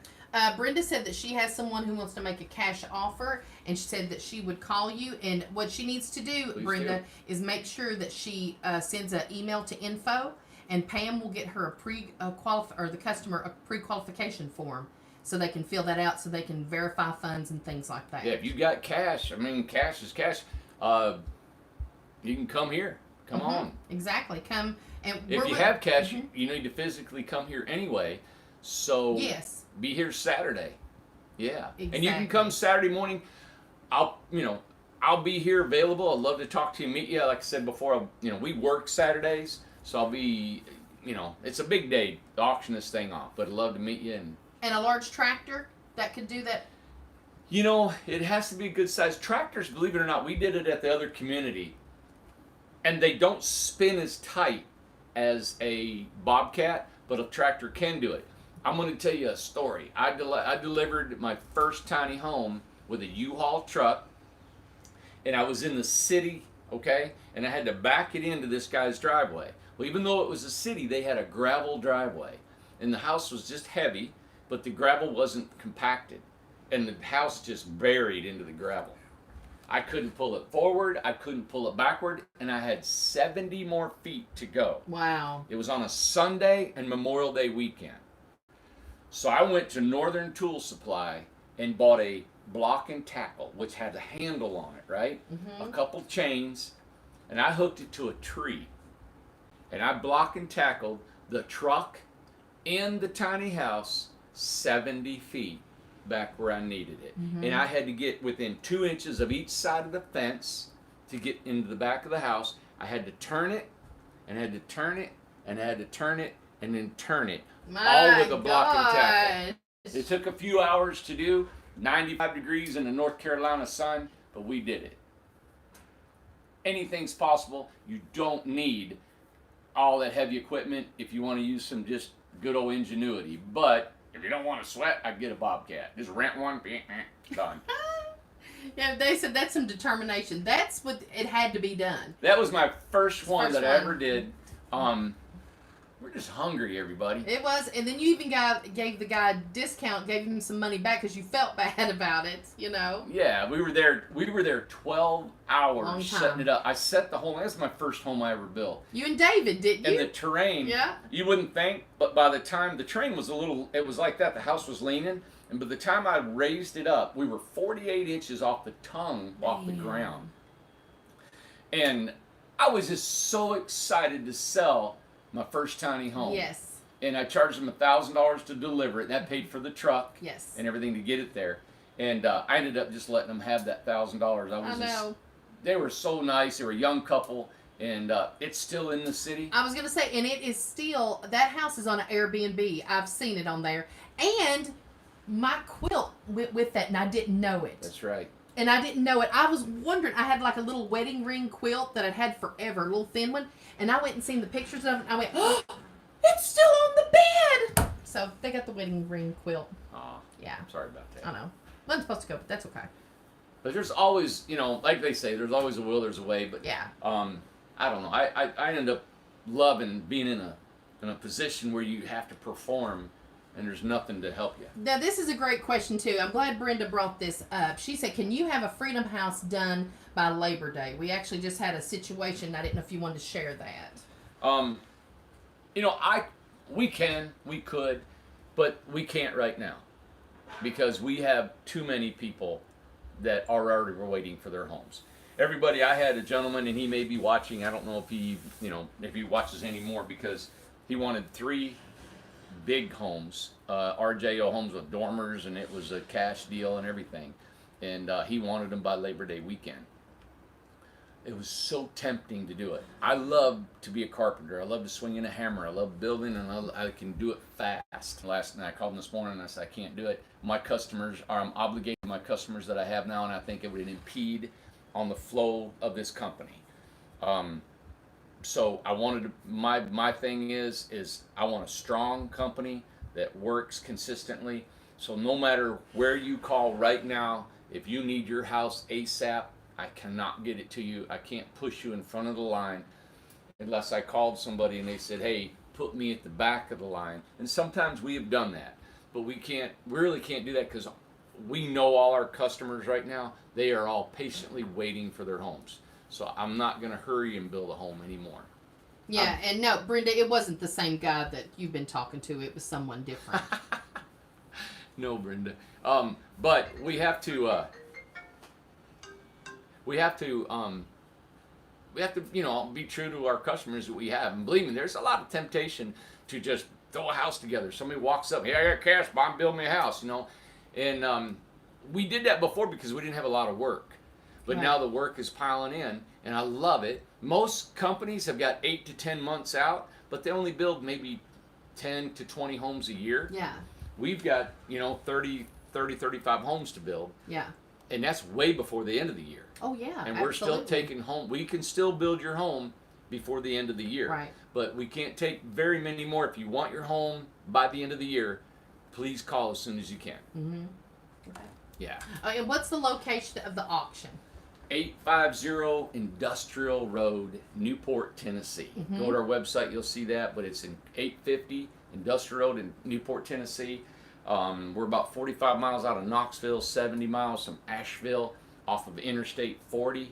Brenda said that she has someone who wants to make a cash offer, and she said that she would call you. And what she needs to do, Please Brenda, do. is make sure that she sends an email to info, and Pam will get her the customer a pre-qualification form, so they can fill that out, so they can verify funds and things like that. Yeah, if you got cash, cash is cash. You can come here. Come on. Exactly. Come and If you have cash, you need to physically come here anyway. So Yes. be here Saturday. Yeah. And you can Exactly. come Saturday morning. I'll be here available. I'd love to talk to you, meet you. Like I said before, we work Saturdays, so I'll be, it's a big day to auction this thing off. But I'd love to meet you. And a large tractor that could do that. It has to be a good sized tractors. Believe it or not, we did it at the other community, and they don't spin as tight as a bobcat, but a tractor can do it. I'm going to tell you a story. I delivered my first tiny home with a U-Haul truck, and I was in the city, okay, and I had to back it into this guy's driveway. Well, even though it was a city, they had a gravel driveway, and the house was just heavy, but the gravel wasn't compacted, and the house just buried into the gravel. I couldn't pull it forward, I couldn't pull it backward, and I had 70 more feet to go. Wow. It was on a Sunday and Memorial Day weekend. So I went to Northern Tool Supply and bought a block and tackle, which had a handle on it, right? A couple chains, and I hooked it to a tree. And I block and tackled the truck and the tiny house 70 feet back where I needed it. And I had to get within 2 inches of each side of the fence to get into the back of the house. I had to turn it, and I had to turn it, and I had to turn it, and then turn it. All with a block and tackle. It took a few hours to do, 95 degrees in the North Carolina sun, but we did it. Anything's possible. You don't need all that heavy equipment if you want to use some just good old ingenuity. But if you don't want to sweat, I'd get a bobcat. Just rent one, done. Yeah, they said that's some determination. That's what it had to be done. That was my first one First that I one. ever did. We're just hungry, everybody. It was, and then you even gave the guy a discount, gave him some money back because you felt bad about it, Yeah, we were there 12 hours Long time. setting it up. I set the home. That was my first home I ever built. You and David, didn't And you? the terrain, Yeah. you wouldn't think, but by the time the terrain was it was like that. The house was leaning, and by the time I raised it up, we were 48 inches off the tongue, off the Man. ground. And I was just so excited to sell my first tiny home. Yes. And I charged them $1,000 to deliver it. That paid for the truck Yes. and everything to get it there. And I ended up just letting them have that $1,000. I know. They were so nice. They were a young couple, and it's still in the city. I was going to say, and it is still, that house is on an Airbnb. I've seen it on there. And my quilt went with that, and I didn't know it. That's right. And I didn't know it. I was wondering, I had like a little wedding ring quilt that I'd had forever, a little thin one. And I went and seen the pictures of it, and I went, oh, it's still on the bed. So they got the wedding ring quilt. Aw, Yeah, I'm sorry about that. I know. Wasn't supposed to go, but that's okay. But there's always, like they say, there's always a will, there's a way. But Yeah. I don't know. I ended up loving being in a position where you have to perform, and there's nothing to help you. Now, this is a great question, too. I'm glad Brenda brought this up. She said, can you have a Freedom House done by Labor Day? We actually just had a situation. I didn't know if you wanted to share that. we could, but we can't right now because we have too many people that are already waiting for their homes. Everybody, I had a gentleman, and he may be watching. I don't know if if he watches anymore, because he wanted 3 big homes, RJO homes with dormers, and it was a cash deal and everything. And he wanted them by Labor Day weekend. It was so tempting to do it. I love to be a carpenter. I love to swing in a hammer. I love building, and I can do it fast. Last night I called him this morning and I said, I can't do it. My customers I'm obligated to my customers that I have now, and I think it would impede on the flow of this company. So I wanted to, my thing is I want a strong company that works consistently. So no matter where you call right now, if you need your house ASAP, I cannot get it to you. I can't push you in front of the line unless I called somebody and they said, hey, put me at the back of the line. And sometimes we have done that, but we really can't do that, because we know all our customers right now, they are all patiently waiting for their homes. So I'm not going to hurry and build a home anymore. Yeah, and no, Brenda, it wasn't the same guy that you've been talking to. It was someone different. No, Brenda. But we have to be true to our customers that we have. And believe me, there's a lot of temptation to just throw a house together. Somebody walks up, hey, I got cash, Bob, build me a house, And we did that before because we didn't have a lot of work. But now the work is piling in, and I love it. Most companies have got 8 to 10 months out, but they only build maybe 10 to 20 homes a year. Yeah. We've got, 30, 35 homes to build. Yeah. And that's way before the end of the year. Oh, yeah. And we're still taking home. We can still build your home before the end of the year. Right. But we can't take very many more. If you want your home by the end of the year, please call as soon as you can. Mm-hmm. Okay. Yeah. And what's the location of the auction? 850 Industrial Road, Newport, Tennessee. Mm-hmm. Go to our website, you'll see that, but it's in 850 Industrial Road in Newport, Tennessee. We're about 45 miles out of Knoxville, 70 miles from Asheville, off of Interstate 40.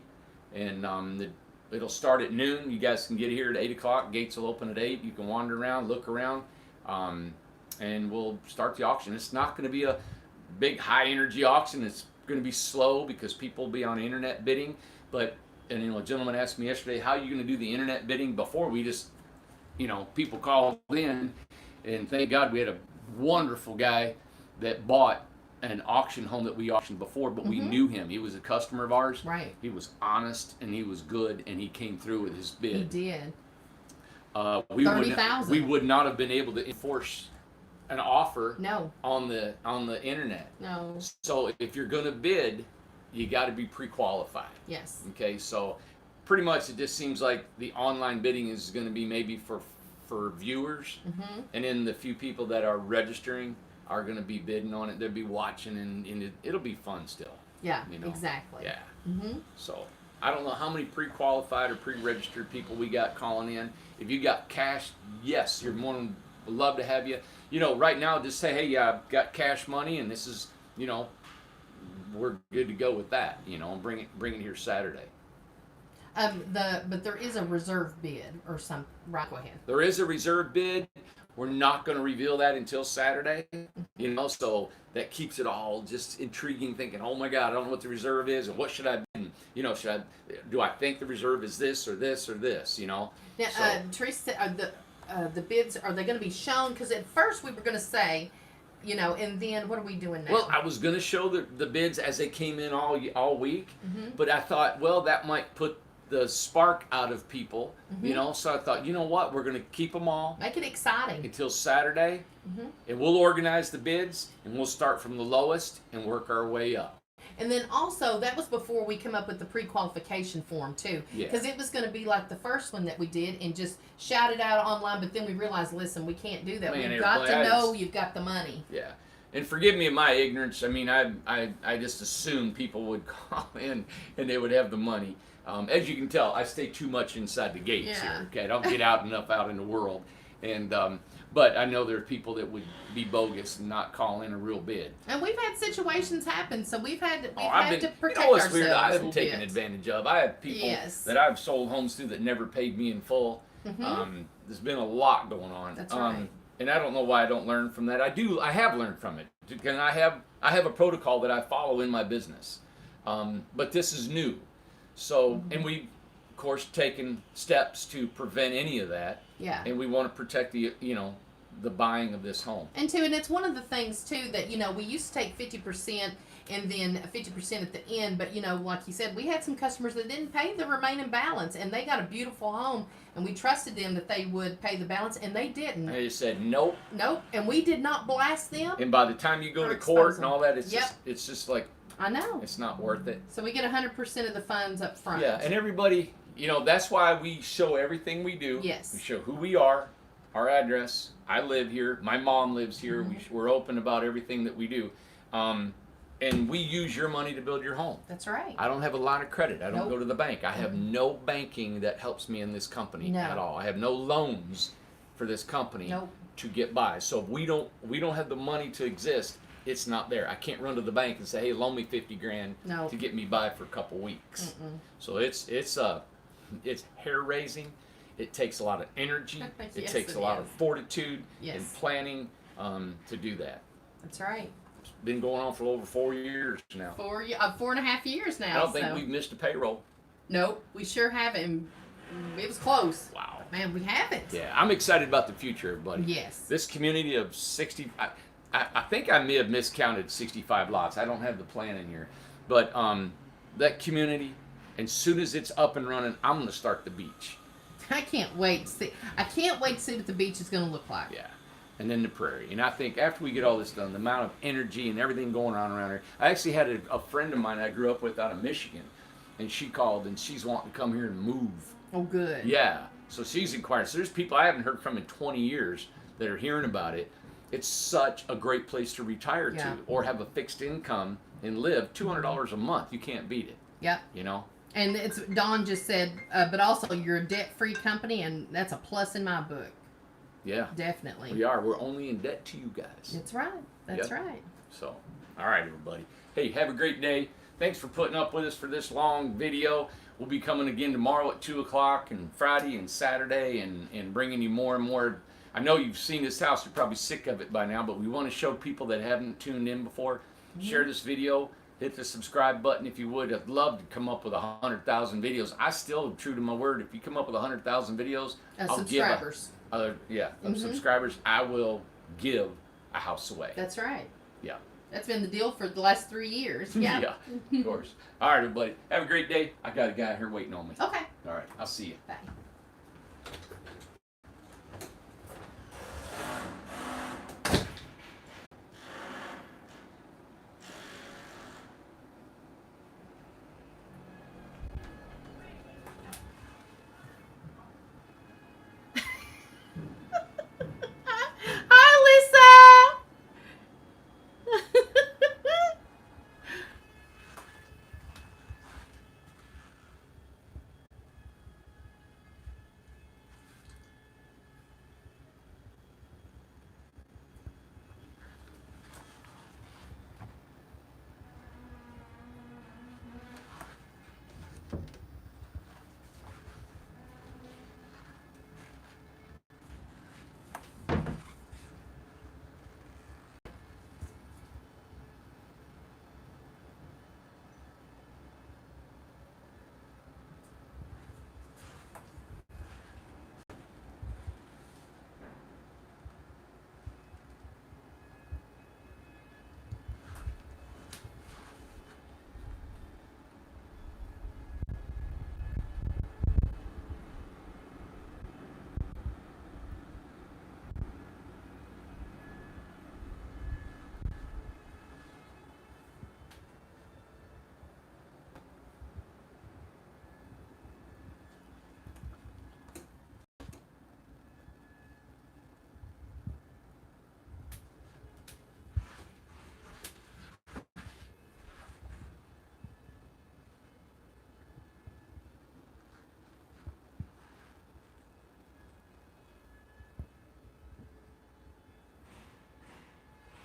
And it'll start at noon. You guys can get here at 8 o'clock. Gates will open at 8. You can wander around, look around, and we'll start the auction. It's not going to be a big high-energy auction. It's going to be slow because people will be on internet bidding. But a gentleman asked me yesterday, how are you going to do the internet bidding? Before we just, people called in, and thank God we had a wonderful guy that bought an auction home that we auctioned before, but we knew him. He was a customer of ours. Right. He was honest, and he was good, and he came through with his bid. He did. We would not have been able to enforce an offer on the internet. No. So if you're going to bid, you got to be pre-qualified. Yes. Okay, so pretty much it just seems like the online bidding is going to be maybe for viewers, and then the few people that are registering are going to be bidding on it. They'll be watching, and it'll be fun still. Yeah, exactly. Yeah. Mm-hmm. So I don't know how many pre-qualified or pre-registered people we got calling in. If you got cash, yes, you're more than love to have you. Right now, just say, hey, I've got cash money, and this is, we're good to go with that, and bring it here Saturday. But there is a reserve bid or some. Right, go ahead. There is a reserve bid. We're not going to reveal that until Saturday, so that keeps it all just intriguing, thinking, oh my God, I don't know what the reserve is, and what should I bid? Do I think the reserve is this or this or this, Now, Teresa, the bids, are they going to be shown? Because at first we were going to say, and then what are we doing now? Well, I was going to show the bids as they came in all week, but I thought, well, that might put the spark out of people, so I thought, you know what, we're going to keep them all. Make it exciting. Until Saturday, and we'll organize the bids, and we'll start from the lowest and work our way up. And then also, that was before we come up with the pre-qualification form, too. Because it was going to be like the first one that we did and just shout it out online, but then we realized, listen, we can't do that. We've got to know you've got the money. Yeah. And forgive me of my ignorance. I mean, I just assumed people would call in and they would have the money. As you can tell, I stay too much inside the gates here. Okay, I don't get out enough out in the world. And but I know there are people that would be bogus and not call in a real bid. And we've had situations happen, so we've had to protect ourselves. Weird? I haven't taken advantage of. I have people that I've sold homes to that never paid me in full. There's been a lot going on. That's right. and I don't know why I don't learn from that. I have learned from it, and I have a protocol that I follow in my business. But this is new, so and we, of course, taken steps to prevent any of that. Yeah. And we want to protect the the buying of this home. And it's one of the things too that we used to take 50% and then 50% at the end, but like you said, we had some customers that didn't pay the remaining balance, and they got a beautiful home, and we trusted them that they would pay the balance, and they didn't. They said nope. Nope, and we did not blast them. And by the time you go Or to court expose and all that, it's Yep. just like I know. it's not worth it. So we get 100% of the funds up front. Yeah, and everybody, that's why we show everything we do. Yes. We show who we are, our address. I live here. My mom lives here. We're open about everything that we do. And we use your money to build your home. That's right. I don't have a line of credit. I don't Nope. go to the bank. I have no banking that helps me in this company No. at all. I have no loans for this company Nope. to get by. So if we don't have the money to exist, it's not there. I can't run to the bank and say, "Hey, loan me 50 grand No. to get me by for a couple weeks." So it's hair raising. It takes a lot of energy. It Yes, takes it a lot is. of fortitude Yes. and planning to do that. That's right. It's been going on for over 4 years now. 4.5 years now. I don't think so. we've missed a payroll. Nope, we sure haven't. It was close. Wow. Man, we haven't. Yeah, I'm excited about the future, everybody. Yes. This community of 60, I think I may have miscounted 65 lots. I don't have the plan in here. But that community, as soon as it's up and running, I'm going to start the beach. I can't wait to see. I can't wait to see what the beach is going to look like. Yeah. And then the prairie. And I think after we get all this done, the amount of energy and everything going on around here. I actually had a friend of mine I grew up with out of Michigan, and she called and she's wanting to come here and move. Oh, good. Yeah. So she's inquiring. So there's people I haven't heard from in 20 years that are hearing about it. It's such a great place to retire Yeah. to or have a fixed income and live. $200 a month. You can't beat it. Yep. And it's Dawn just said, but also you're a debt-free company, and that's a plus in my book. Yeah. Definitely. We are. We're only in debt to you guys. That's right. That's Yep. right. So, all right, everybody. Hey, have a great day. Thanks for putting up with us for this long video. We'll be coming again tomorrow at 2 o'clock and Friday and Saturday and bringing you more and more. I know you've seen this house. You're probably sick of it by now, but we want to show people that haven't tuned in before. Share this video. Hit the subscribe button if you would. I'd love to come up with 100,000 videos. I still am true to my word. If you come up with 100,000 videos, I'll Subscribers. of subscribers, I will give a house away. That's right. Yeah. That's been the deal for the last 3 years. Yeah. Yeah, of course. All right, everybody. Have a great day. I got a guy here waiting on me. Okay. All right. I'll see you. Bye.